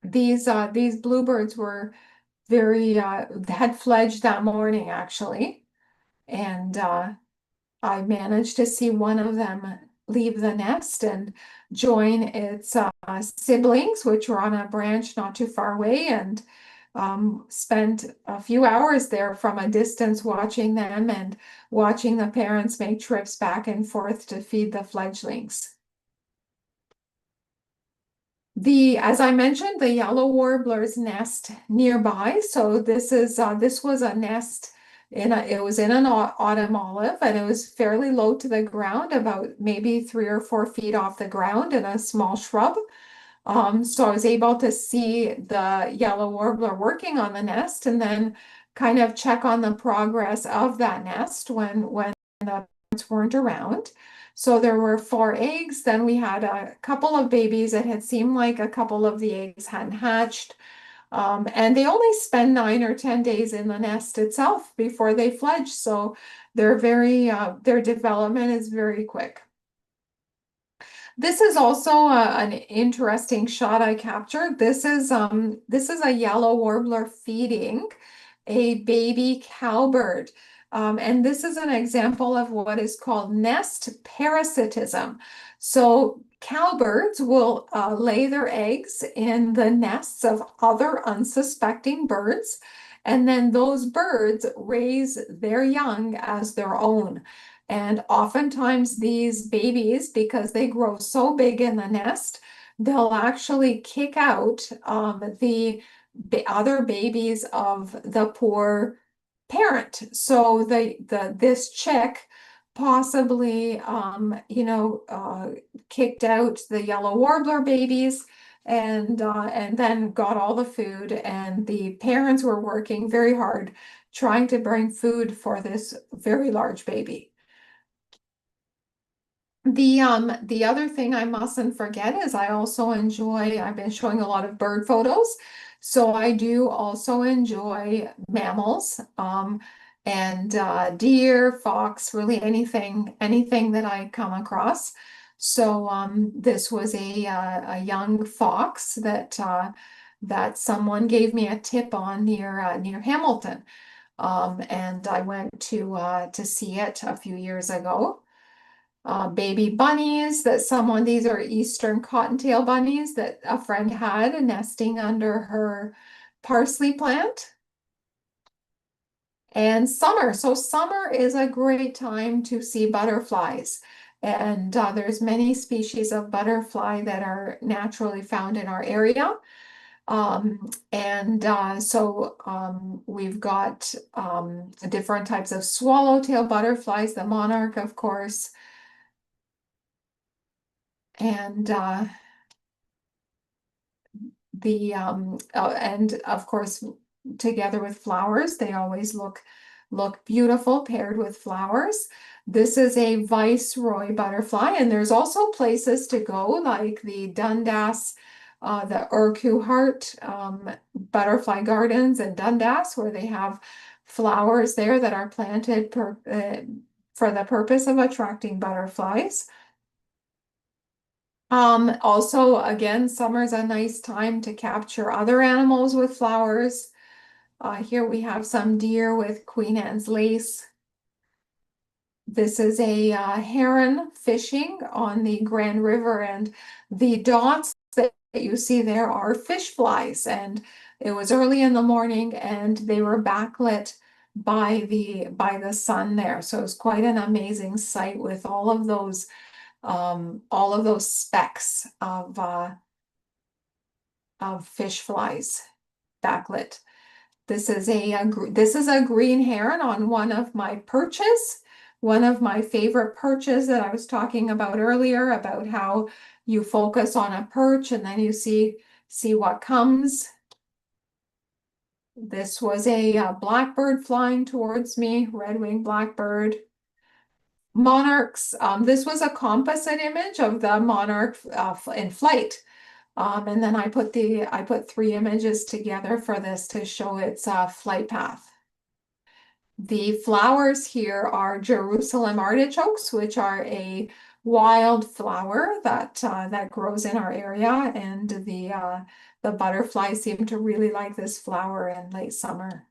These bluebirds were had fledged that morning actually, and I managed to see one of them leave the nest and join its siblings, which were on a branch not too far away, and spent a few hours there from a distance watching them and watching the parents make trips back and forth to feed the fledglings. As I mentioned, the yellow warbler's nest nearby. So this was a nest it was in an autumn olive, and it was fairly low to the ground, about maybe 3 or 4 feet off the ground in a small shrub. So I was able to see the yellow warbler working on the nest and then kind of check on the progress of that nest when the parents weren't around. So there were 4 eggs. Then we had a couple of babies. It had seemed like a couple of the eggs hadn't hatched. And they only spend 9 or 10 days in the nest itself before they fledge. So their development is very quick. This is also an interesting shot I captured. This is a yellow warbler feeding a baby cowbird. And this is an example of what is called nest parasitism. So cowbirds will lay their eggs in the nests of other unsuspecting birds, and then those birds raise their young as their own. And oftentimes these babies, because they grow so big in the nest, they'll actually kick out the other babies of the poor parent. So this chick possibly kicked out the yellow warbler babies and then got all the food, and the parents were working very hard trying to bring food for this very large baby. The other thing I mustn't forget is I've been showing a lot of bird photos. So I do also enjoy mammals, and deer, fox, really anything that I come across. So this was a young fox that someone gave me a tip on near Hamilton. And I went to see it a few years ago. Baby bunnies these are eastern cottontail bunnies that a friend had nesting under her parsley plant. And summer. So summer is a great time to see butterflies. And there's many species of butterfly that are naturally found in our area. We've got different types of swallowtail butterflies, the monarch, of course. And and of course, together with flowers, they always look beautiful paired with flowers. This is a viceroy butterfly, and there's also places to go like the Dundas, the Urquhart butterfly gardens in Dundas, where they have flowers there that are planted for the purpose of attracting butterflies. Also, again, summer's a nice time to capture other animals with flowers. Here we have some deer with Queen Anne's lace. This is a heron fishing on the Grand River, and the dots that you see there are fish flies. And it was early in the morning, and they were backlit by the sun there. So it was quite an amazing sight with all of those specks of fish flies backlit. This is a green heron on one of my perches, one of my favorite perches that I was talking about earlier, about how you focus on a perch and then you see what comes. This was a blackbird flying towards me, red-winged blackbird. Monarchs, this was a composite image of the monarch in flight. And then I put 3 images together for this to show its flight path. The flowers here are Jerusalem artichokes, which are a wild flower that grows in our area, and the butterflies seem to really like this flower in late summer.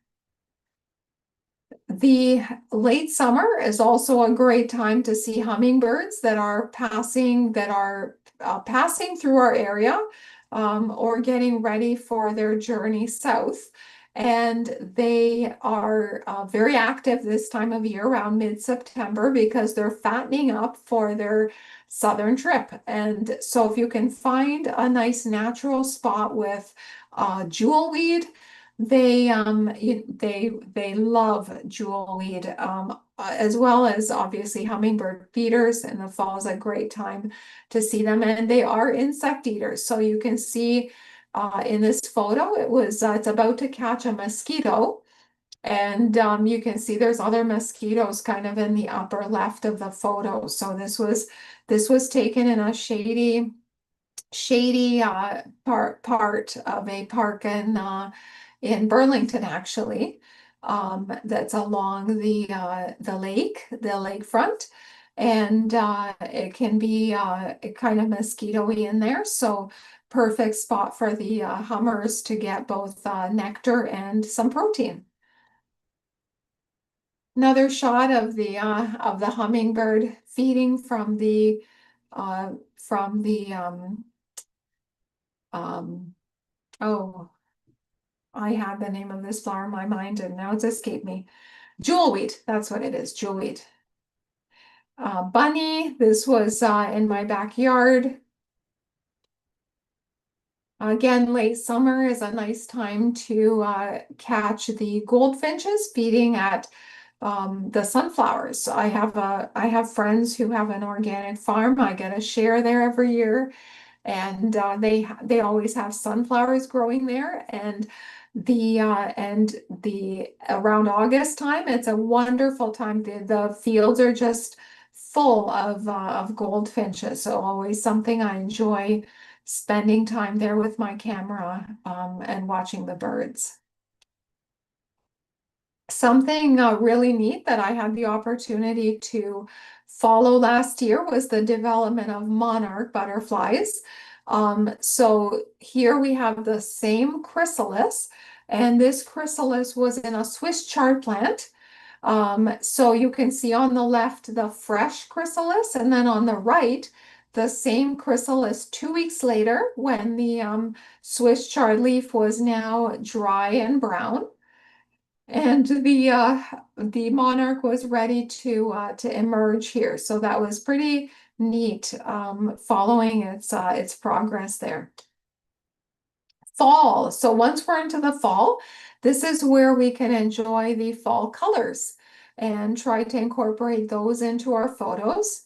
The late summer is also a great time to see hummingbirds that are passing through our area. or getting ready for their journey south. And they are very active this time of year around mid-September because they're fattening up for their southern trip. And so if you can find a nice natural spot with jewelweed, they love jewelweed, as well as obviously hummingbird feeders. In the fall is a great time to see them, and they are insect eaters. So you can see in this photo, it's about to catch a mosquito, and you can see there's other mosquitoes kind of in the upper left of the photo. So this was taken in a shady part of a park in Burlington, actually, that's along the lakefront, and it can be kind of mosquito-y in there. So perfect spot for the hummers to get both nectar and some protein. Another shot of the hummingbird feeding from the uh, from the oh, I had the name of this flower in my mind and now it's escaped me. Jewelweed, that's what it is, jewelweed. Bunny, this was in my backyard. Again, late summer is a nice time to catch the goldfinches feeding at the sunflowers. I have friends who have an organic farm. I get a share there every year, and they always have sunflowers growing there. And the around August time, it's a wonderful time. The fields are just full of goldfinches. So always something I enjoy spending time there with my camera and watching the birds. Something really neat that I had the opportunity to follow last year was the development of monarch butterflies. So here we have the same chrysalis, and this chrysalis was in a Swiss chard plant. So you can see on the left the fresh chrysalis, and then on the right, the same chrysalis 2 weeks later when the Swiss chard leaf was now dry and brown. And the monarch was ready to emerge here. So that was pretty neat, following its progress there. Fall. So once we're into the fall, this is where we can enjoy the fall colors and try to incorporate those into our photos.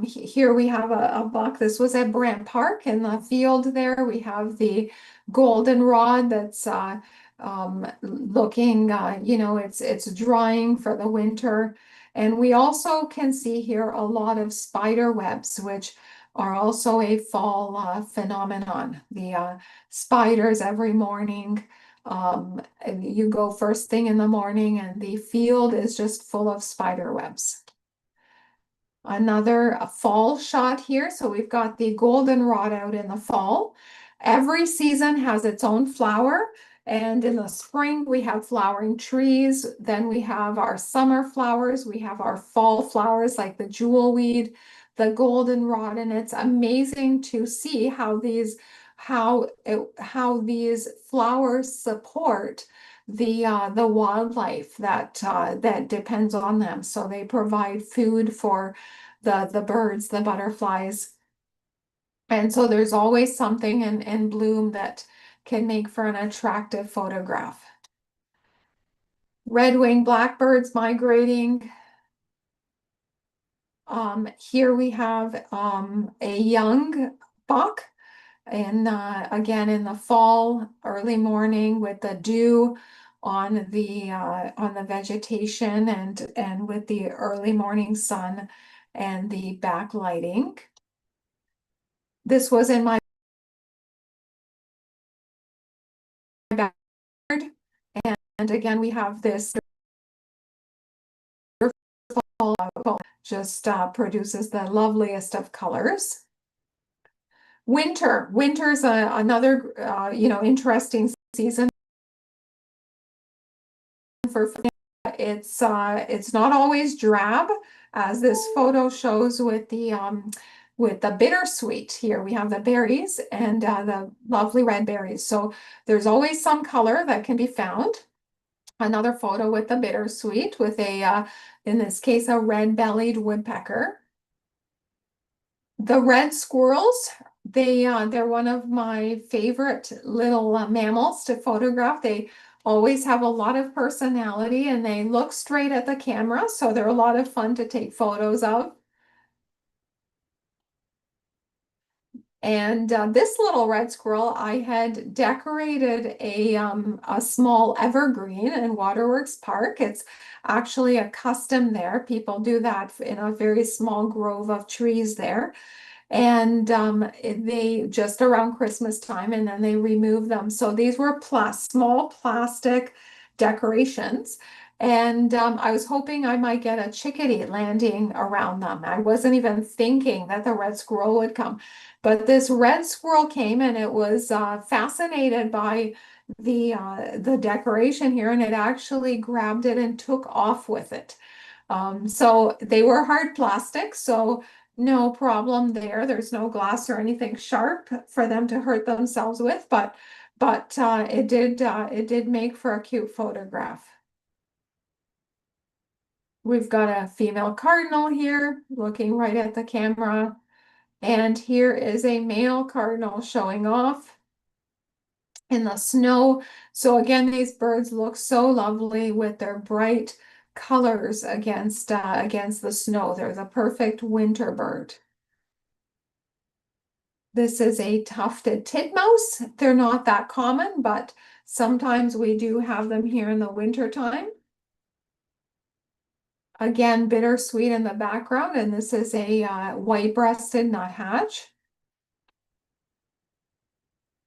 Here we have a buck. This was at Brant Park in the field there. We have the goldenrod that's looking, it's drying for the winter. And we also can see here a lot of spider webs, which are also a fall phenomenon. The spiders every morning. You go first thing in the morning and the field is just full of spider webs. Another fall shot here. So we've got the goldenrod out in the fall. Every season has its own flower. And in the spring, we have flowering trees. Then we have our summer flowers. We have our fall flowers like the jewelweed, the goldenrod. And it's amazing to see how these flowers support the wildlife that depends on them. So they provide food for the birds, the butterflies. And so there's always something in bloom that can make for an attractive photograph. Red-winged blackbirds migrating. Here we have a young buck, and again in the fall, early morning with the dew on the vegetation and with the early morning sun and the backlighting. This was in my backyard, and again we have this just produces the loveliest of colors. Winter's another interesting season for it's not always drab, as this photo shows with with the bittersweet. Here we have the berries and the lovely red berries. So there's always some color that can be found. Another photo with the bittersweet with in this case, a red-bellied woodpecker. The red squirrels, they're one of my favorite little mammals to photograph. They always have a lot of personality and they look straight at the camera, so they're a lot of fun to take photos of. And this little red squirrel, I had decorated a small evergreen in Waterworks Park. It's actually a custom there. People do that in a very small grove of trees there. And they just around Christmas time, and then they remove them. So these were small plastic decorations. And I was hoping I might get a chickadee landing around them. I wasn't even thinking that the red squirrel would come. But this red squirrel came and it was fascinated by the decoration here, and it actually grabbed it and took off with it. So they were hard plastic, so no problem there. There's no glass or anything sharp for them to hurt themselves with, but it did make for a cute photograph. We've got a female cardinal here looking right at the camera, and here is a male cardinal showing off in the snow. So again, these birds look so lovely with their bright colors against the snow. They're the perfect winter bird. This is a tufted titmouse. They're not that common, but sometimes we do have them here in the winter time. Again, bittersweet in the background, and this is a white-breasted nuthatch.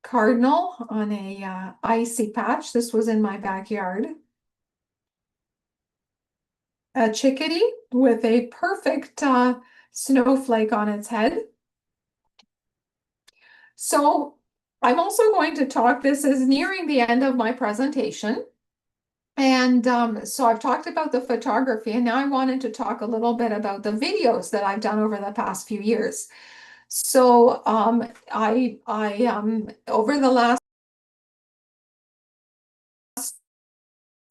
Cardinal on a icy patch. This was in my backyard. A chickadee with a perfect snowflake on its head. So I'm also going to talk, this is nearing the end of my presentation. And so I've talked about the photography, and now I wanted to talk a little bit about the videos that I've done over the past few years. So I over the last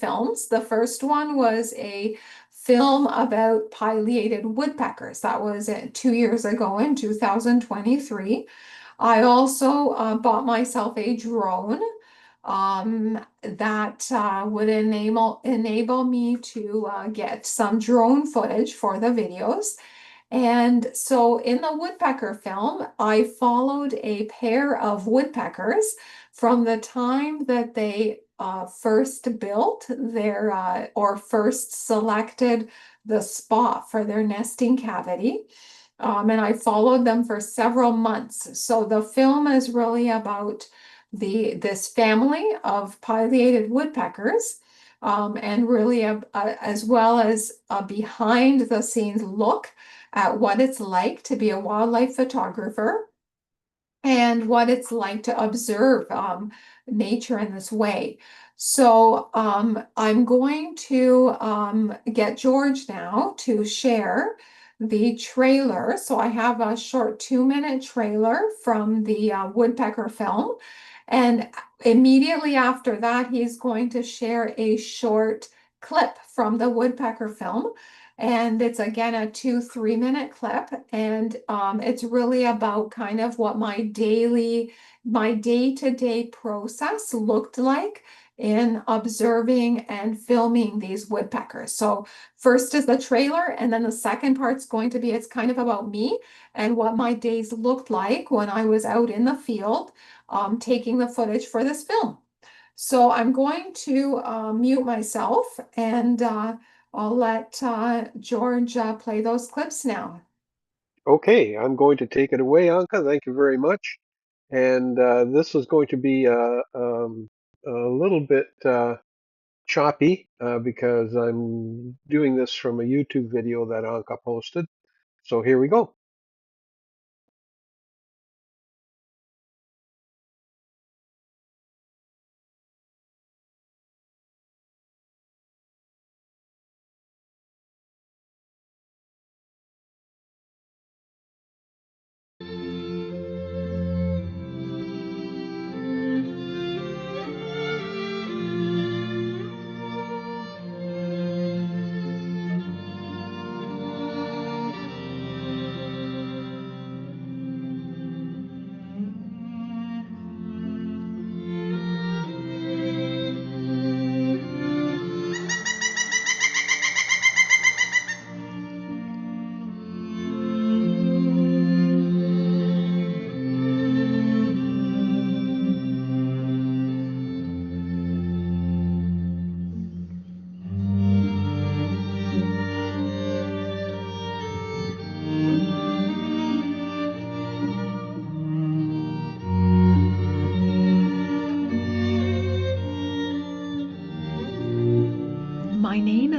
films, the first one was a film about pileated woodpeckers. That was 2 years ago in 2023. I also bought myself a drone that would enable me to get some drone footage for the videos. And so in the woodpecker film, I followed a pair of woodpeckers from the time that they first built their or first selected the spot for their nesting cavity. And I followed them for several months. So the film is really about this family of pileated woodpeckers, and really as well as a behind the scenes look at what it's like to be a wildlife photographer and what it's like to observe nature in this way. So I'm going to get Jorj now to share the trailer. So I have a short 2-minute trailer from the woodpecker film. And immediately after that, he's going to share a short clip from the woodpecker film. And it's again a 2-3 minute clip, and it's really about kind of what my day-to-day process looked like in observing and filming these woodpeckers. So first is the trailer, and then the second part's going to be, it's kind of about me and what my days looked like when I was out in the field taking the footage for this film. So I'm going to mute myself, and I'll let Jorj play those clips now. Okay, I'm going to take it away, Anca. Thank you very much. And this is going to be a little bit choppy because I'm doing this from a YouTube video that Anca posted. So here we go.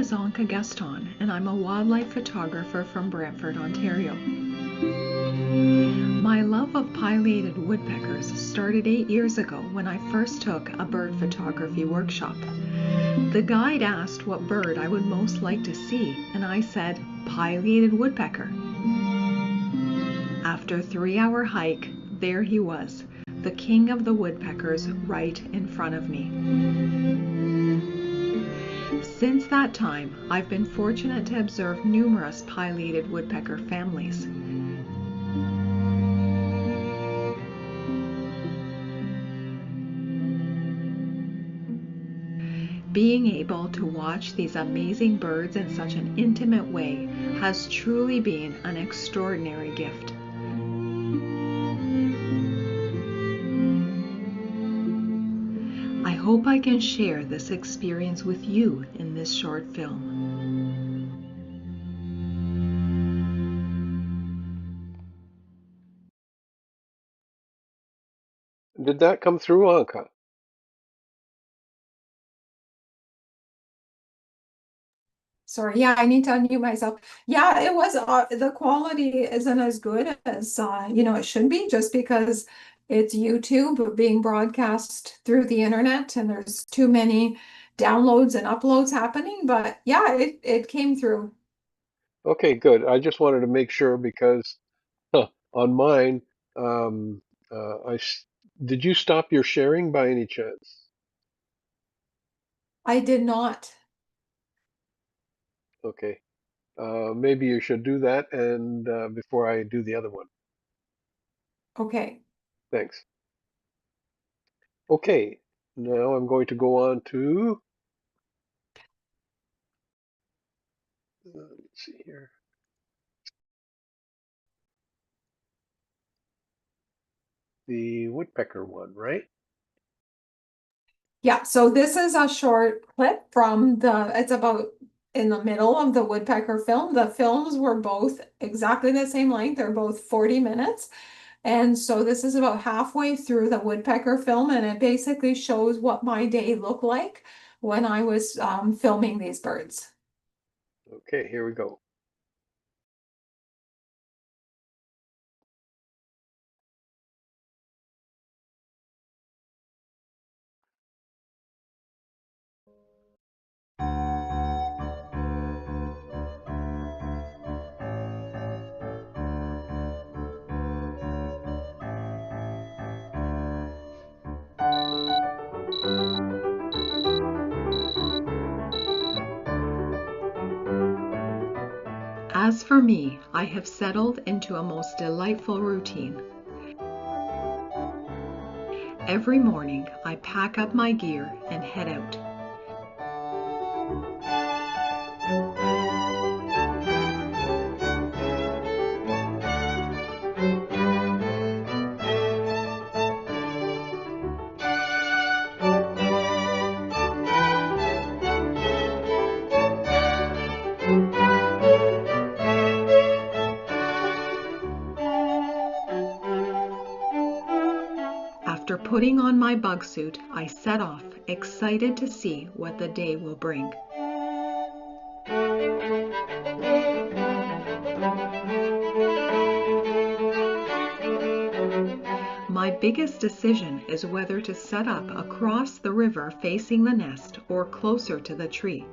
is Anca Gaston, and I'm a wildlife photographer from Brantford, Ontario. My love of pileated woodpeckers started 8 years ago when I first took a bird photography workshop. The guide asked what bird I would most like to see, and I said, pileated woodpecker. After a 3-hour hike, there he was, the king of the woodpeckers right in front of me. Since that time, I've been fortunate to observe numerous pileated woodpecker families. Being able to watch these amazing birds in such an intimate way has truly been an extraordinary gift. I hope I can share this experience with you in this short film. Did that come through, Anca? Sorry, yeah, I need to unmute myself. Yeah, it was, the quality isn't as good as, it should be, just because it's YouTube being broadcast through the internet and there's too many downloads and uploads happening, but yeah, it came through. Okay, good. I just wanted to make sure because on mine, um, did you stop your sharing by any chance? I did not. Okay. Maybe you should do that and before I do the other one. Okay. Thanks. Okay. Now I'm going to go on to, let's see here, the woodpecker one, right? Yeah, so this is a short clip from it's about in the middle of the woodpecker film. The films were both exactly the same length. They're both 40 minutes. And so this is about halfway through the woodpecker film, and it basically shows what my day looked like when I was filming these birds. Okay, here we go. As for me, I have settled into a most delightful routine. Every morning, I pack up my gear and head out. After putting on my bug suit, I set off, excited to see what the day will bring. My biggest decision is whether to set up across the river facing the nest or closer to the tree.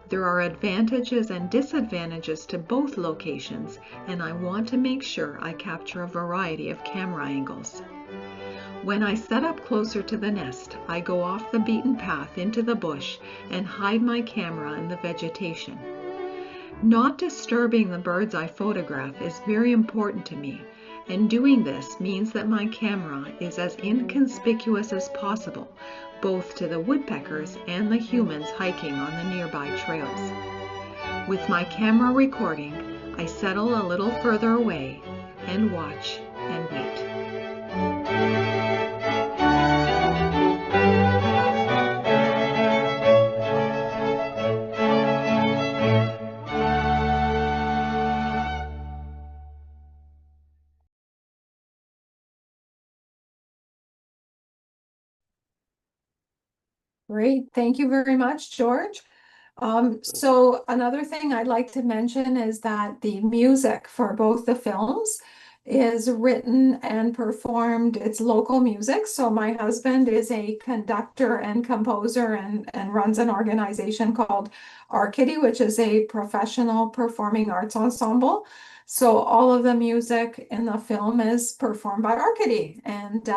There are advantages and disadvantages to both locations, and I want to make sure I capture a variety of camera angles. When I set up closer to the nest, I go off the beaten path into the bush and hide my camera in the vegetation. Not disturbing the birds I photograph is very important to me, and doing this means that my camera is as inconspicuous as possible, both to the woodpeckers and the humans hiking on the nearby trails. With my camera recording, I settle a little further away and watch and wait. Great. Thank you very much, Jorj. So another thing I'd like to mention is that the music for both the films is written and performed. It's local music. So my husband is a conductor and composer and runs an organization called Arcady, which is a professional performing arts ensemble. So all of the music in the film is performed by Arcady. And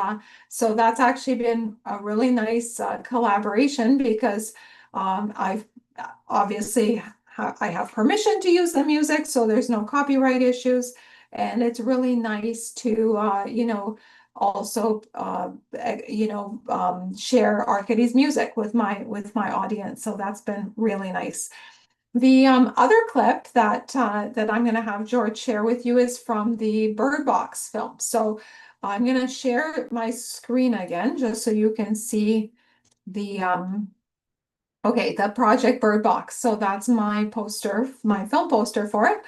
so that's actually been a really nice collaboration because I've obviously I have permission to use the music, so there's no copyright issues. And it's really nice to, also, share Arcady's music with my audience. So that's been really nice. The other clip that I'm going to have Jorj share with you is from the Bird Box film. So I'm going to share my screen again, just so you can see the okay, the Project Bird Box. So that's my poster, my film poster for it.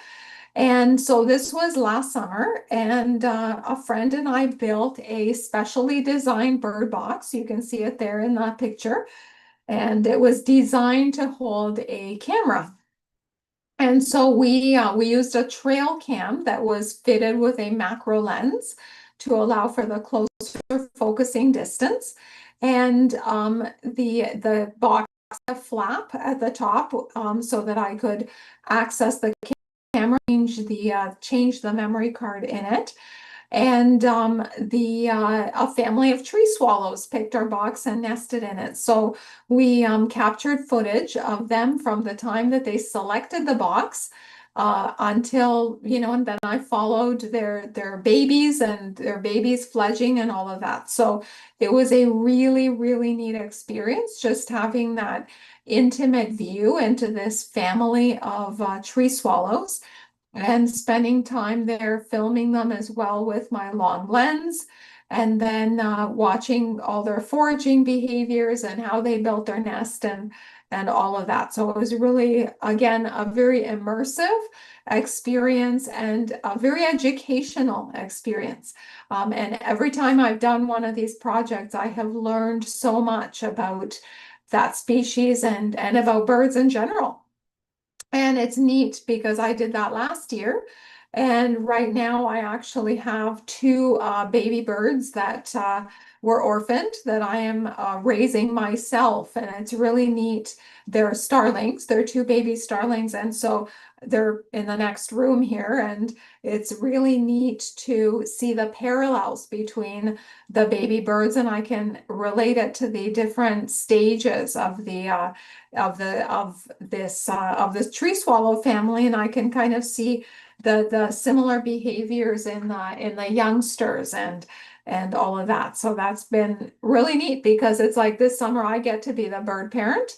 And so this was last summer, and a friend and I built a specially designed bird box. You can see it there in that picture. And it was designed to hold a camera. And so we used a trail cam that was fitted with a macro lens to allow for the closer focusing distance. And the box had a flap at the top so that I could access the camera, change the memory card in it. And a family of tree swallows picked our box and nested in it. So we captured footage of them from the time that they selected the box until, and then I followed their babies and their babies fledging and all of that. So it was a really, really neat experience just having that intimate view into this family of tree swallows and spending time there filming them as well with my long lens, and then watching all their foraging behaviors and how they built their nest and all of that. So it was really, again, a very immersive experience and a very educational experience. And every time I've done one of these projects, I have learned so much about that species and about birds in general. And it's neat because I did that last year. And right now I actually have two baby birds that were orphaned that I am raising myself. And it's really neat. They're starlings. They're two baby starlings. And so they're in the next room here. And it's really neat to see the parallels between the baby birds. And I can relate it to the different stages of this tree swallow family, and I can kind of see the similar behaviors in the youngsters and all of that. So that's been really neat because it's like this summer I get to be the bird parent.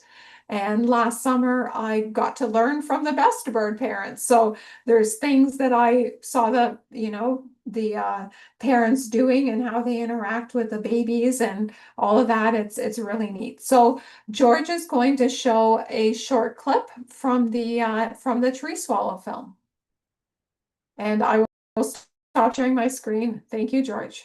And last summer I got to learn from the best bird parents. So there's things that I saw the parents doing and how they interact with the babies and all of that. It's really neat. So Jorj is going to show a short clip from the tree swallow film. And I will stop sharing my screen. Thank you, Jorj.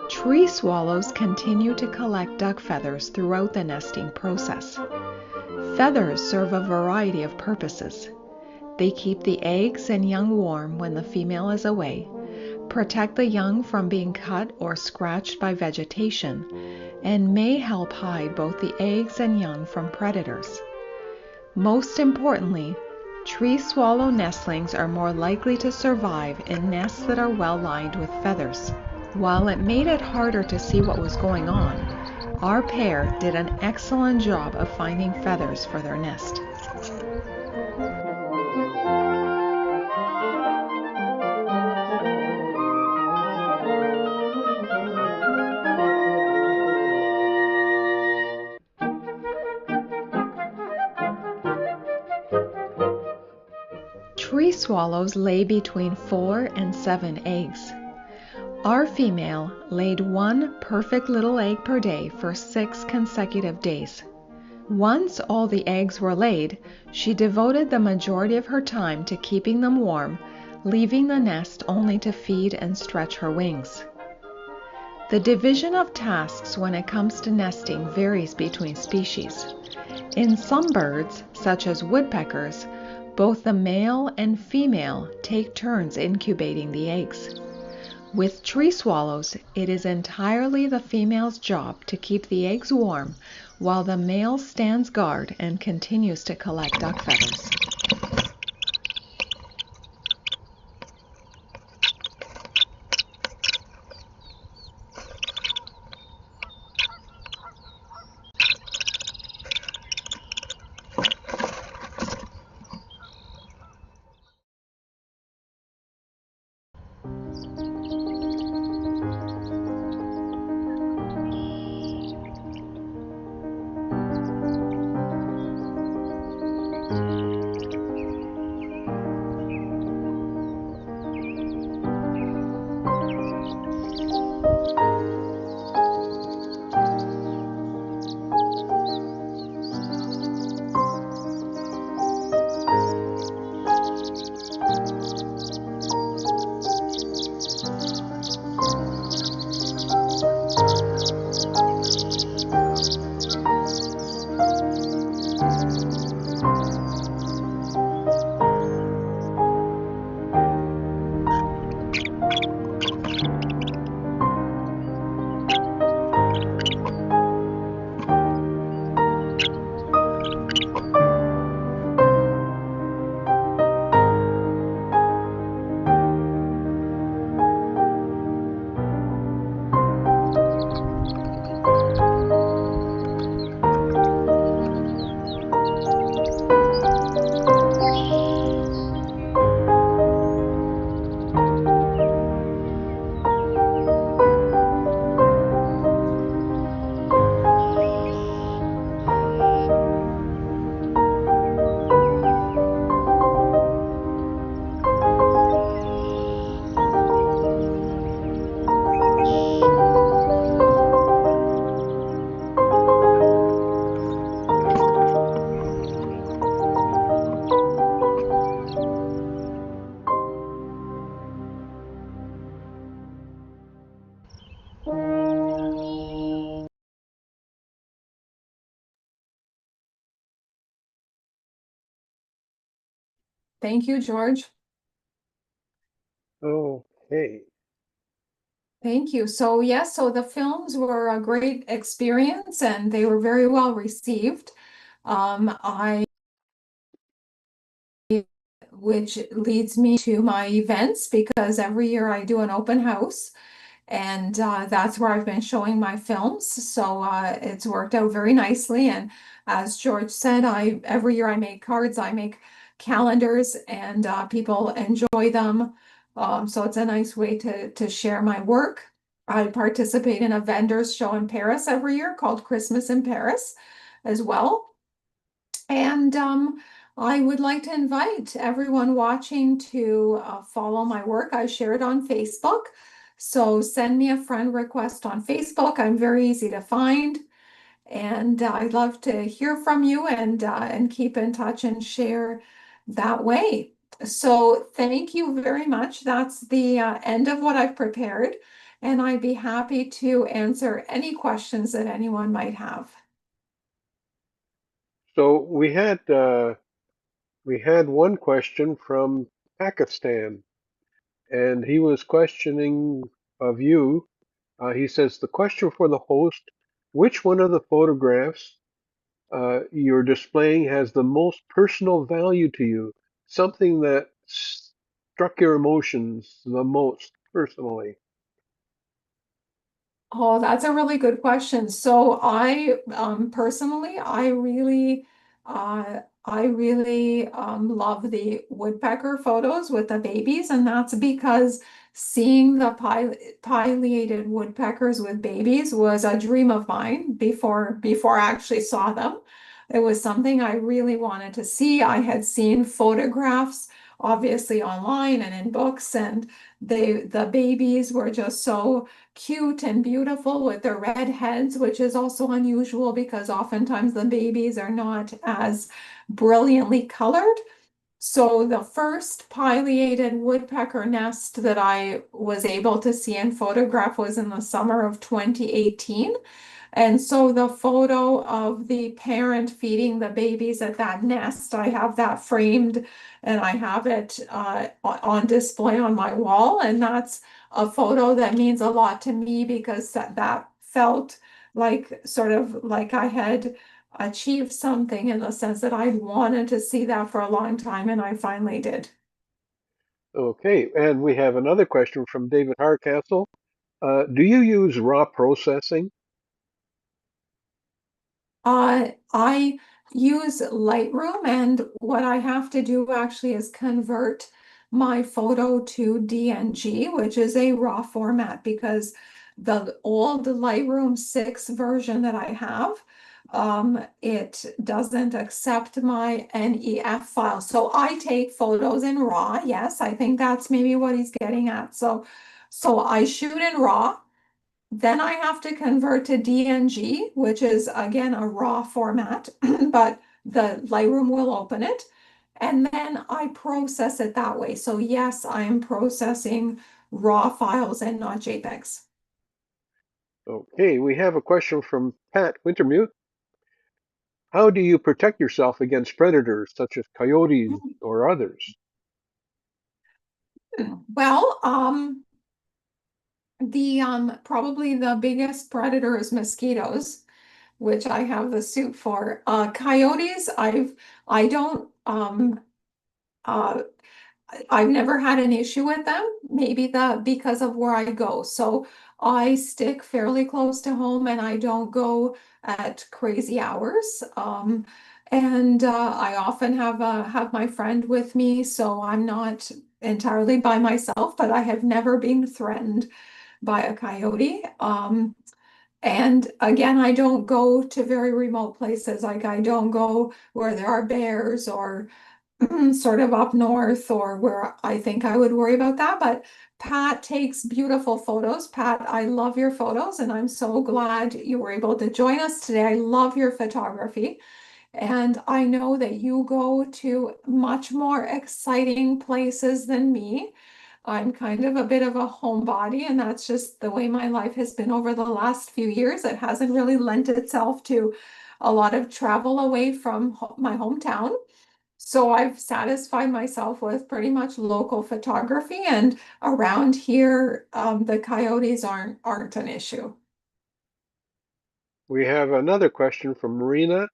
Tree swallows continue to collect duck feathers throughout the nesting process. Feathers serve a variety of purposes. They keep the eggs and young warm when the female is away, protect the young from being cut or scratched by vegetation, and may help hide both the eggs and young from predators. Most importantly, tree swallow nestlings are more likely to survive in nests that are well lined with feathers. While it made it harder to see what was going on, our pair did an excellent job of finding feathers for their nest. tree swallows lay between 4 and 7 eggs. Our female laid one perfect little egg per day for 6 consecutive days. Once all the eggs were laid, she devoted the majority of her time to keeping them warm, leaving the nest only to feed and stretch her wings. The division of tasks when it comes to nesting varies between species. In some birds, such as woodpeckers, both the male and female take turns incubating the eggs. With tree swallows, it is entirely the female's job to keep the eggs warm while the male stands guard and continues to collect duck feathers. Thank you, Jorj. Okay. Thank you. So yes, so the films were a great experience and they were very well received. Which leads me to my events because every year I do an open house and that's where I've been showing my films. So it's worked out very nicely. And as Jorj said, every year I make cards, I make calendars, and people enjoy them. So it's a nice way to share my work. I participate in a vendors show in Paris every year called Christmas in Paris as well. And I would like to invite everyone watching to follow my work. I share it on Facebook. So send me a friend request on Facebook. I'm very easy to find. And I'd love to hear from you and keep in touch and share that way. So thank you very much. That's the end of what I've prepared. And I'd be happy to answer any questions that anyone might have. So we had one question from Pakistan, and he was questioning of you. He says the question for the host: which one of the photographs you're displaying has the most personal value to you? Something that struck your emotions the most personally. Oh, that's a really good question. So I personally, I really love the woodpecker photos with the babies, and that's because seeing the pileated woodpeckers with babies was a dream of mine before I actually saw them. It was something I really wanted to see. I had seen photographs obviously online and in books, and the babies were just so cute and beautiful with their red heads, which is also unusual because oftentimes the babies are not as brilliantly colored. So the first pileated woodpecker nest that I was able to see and photograph was in the summer of 2018. And so the photo of the parent feeding the babies at that nest, I have that framed and I have it on display on my wall. And that's a photo that means a lot to me because that felt like sort of like I had achieved something in the sense that I'd wanted to see that for a long time and I finally did. Okay, and we have another question from David Harcastle. Do you use raw processing? I use Lightroom, and what I have to do actually is convert my photo to DNG, which is a raw format, because the old Lightroom 6 version that I have, it doesn't accept my NEF file. So I take photos in RAW. Yes, I think that's maybe what he's getting at. So I shoot in RAW. Then I have to convert to DNG, which is again a raw format, but the Lightroom will open it. And then I process it that way. So yes, I am processing raw files and not JPEGs. Okay, we have a question from Pat Wintermute. How do you protect yourself against predators such as coyotes or others? Well, the probably the biggest predator is mosquitoes, which I have the suit for. Coyotes, I don't uh I've never had an issue with them, maybe because of where I go. So I stick fairly close to home and I don't go at crazy hours. And I often have my friend with me, so I'm not entirely by myself, but I have never been threatened by a coyote. And again, I don't go to very remote places. Like I don't go where there are bears or sort of up north or where I think I would worry about that. But Pat takes beautiful photos. Pat, I love your photos and I'm so glad you were able to join us today. I love your photography. And I know that you go to much more exciting places than me. I'm kind of a bit of a homebody, and that's just the way my life has been over the last few years. It hasn't really lent itself to a lot of travel away from my hometown. So I've satisfied myself with pretty much local photography, and around here, the coyotes aren't an issue. We have another question from Marina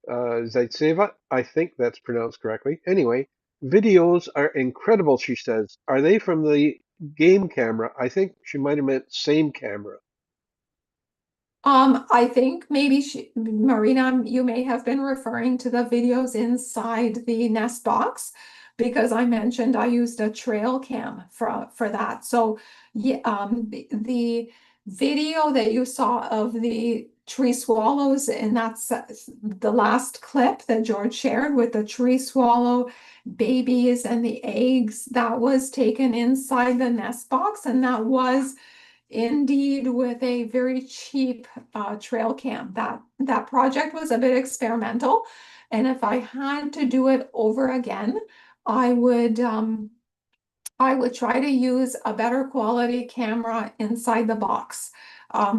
Zaitseva. I think that's pronounced correctly. Anyway, videos are incredible, she says. Are they from the game camera? I think she might have meant same camera. I think maybe Marina, you may have been referring to the videos inside the Nest box because I mentioned I used a trail cam for that. So yeah, the video that you saw of the tree swallows, and that's the last clip that George shared with the tree swallow babies and the eggs, that was taken inside the Nest box, and that was indeed with a very cheap trail cam. That project was a bit experimental, and if I had to do it over again, I would I would try to use a better quality camera inside the box,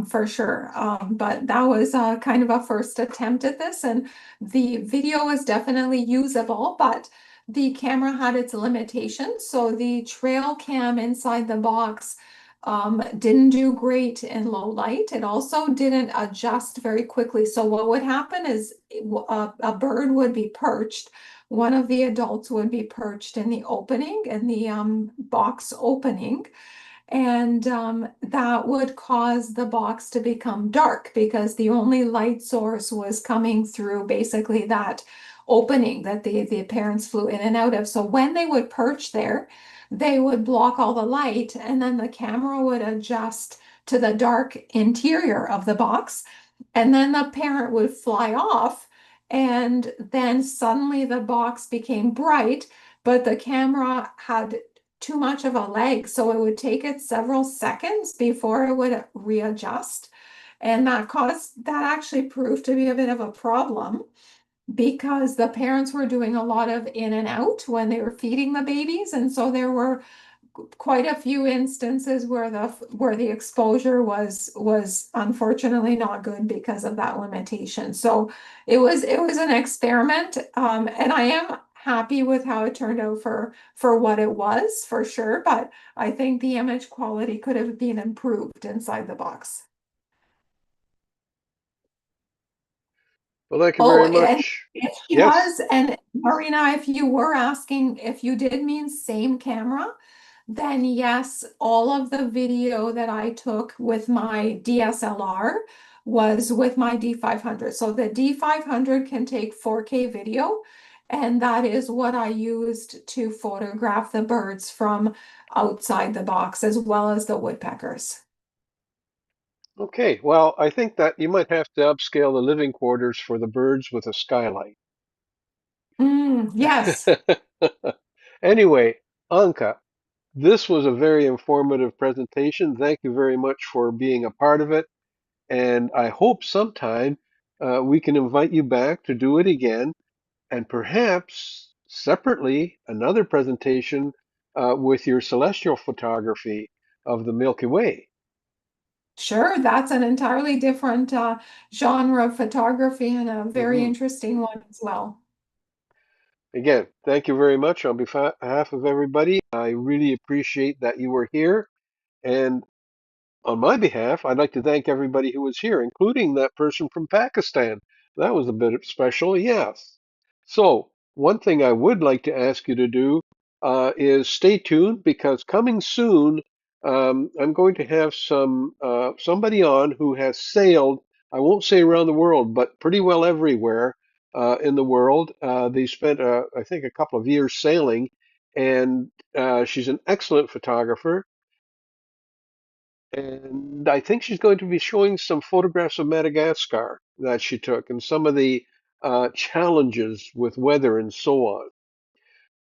for sure. But that was kind of a first attempt at this, and the video is definitely usable, but the camera had its limitations. So the trail cam inside the box didn't do great in low light. It also didn't adjust very quickly. So what would happen is a bird would be perched, one of the adults would be perched in the opening, in the box opening, and that would cause the box to become dark because the only light source was coming through basically that opening that the parents flew in and out of. So when they would perch there, they would block all the light, and then the camera would adjust to the dark interior of the box, and then the parent would fly off, and then suddenly the box became bright. but the camera had too much of a lag, so it would take it several seconds before it would readjust. And that actually proved to be a bit of a problem because the parents were doing a lot of in and out when they were feeding the babies. And so there were quite a few instances where the exposure was unfortunately not good because of that limitation. So it was an experiment, and I am happy with how it turned out for what it was, for sure. But I think the image quality could have been improved inside the box. Well, thank you Oh, very and much. if she Yes. was, and Marina, if you were asking if you did mean same camera, then yes, all of the video that I took with my DSLR was with my D500. So the D500 can take 4K video, and that is what I used to photograph the birds from outside the box as well as the woodpeckers. Okay. Well, I think that you might have to upscale the living quarters for the birds with a skylight. Yes. Anyway, Anca, this was a very informative presentation. Thank you very much for being a part of it. And I hope sometime we can invite you back to do it again, and perhaps separately another presentation with your celestial photography of the Milky Way. Sure, that's an entirely different genre of photography and a very Hmm. interesting one as well. Again, thank you very much on behalf of everybody. I really appreciate that you were here. And on my behalf, I'd like to thank everybody who was here, including that person from Pakistan. That was a bit special, yes. So, one thing I would like to ask you to do is stay tuned because coming soon, I'm going to have somebody on who has sailed. I won't say around the world, but pretty well everywhere in the world. They spent, I think, a couple of years sailing, and she's an excellent photographer. And I think she's going to be showing some photographs of Madagascar that she took and some of the challenges with weather and so on.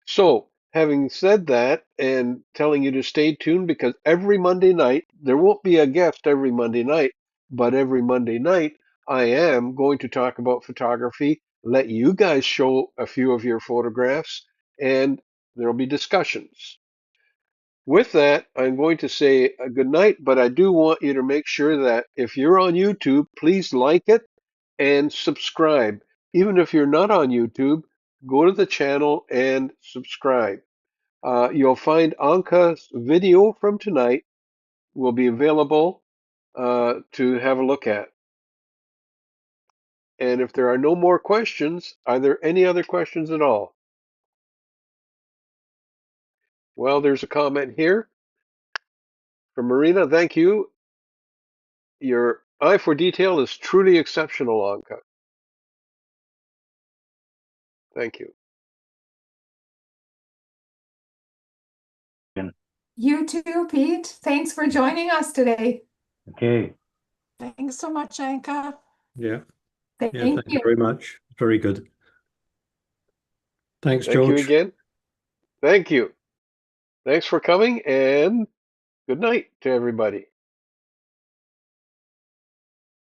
So, having said that, and telling you to stay tuned because every Monday night, there won't be a guest every Monday night, but every Monday night, I am going to talk about photography, let you guys show a few of your photographs, and there'll be discussions. With that, I'm going to say a good night, but I do want you to make sure that if you're on YouTube, please like it and subscribe. Even if you're not on YouTube, go to the channel and subscribe. You'll find Anka's video from tonight will be available to have a look at. And if there are no more questions, are there any other questions at all? Well, there's a comment here from Marina. Thank you. Your eye for detail is truly exceptional, Anka. Thank you. You too, Pete. Thanks for joining us today. Okay. Thanks so much, Anca. Yeah. Thank Thank you you. very much. Very good. Thanks, Thank you Jorj. again. Thank you. Thanks for coming and good night to everybody.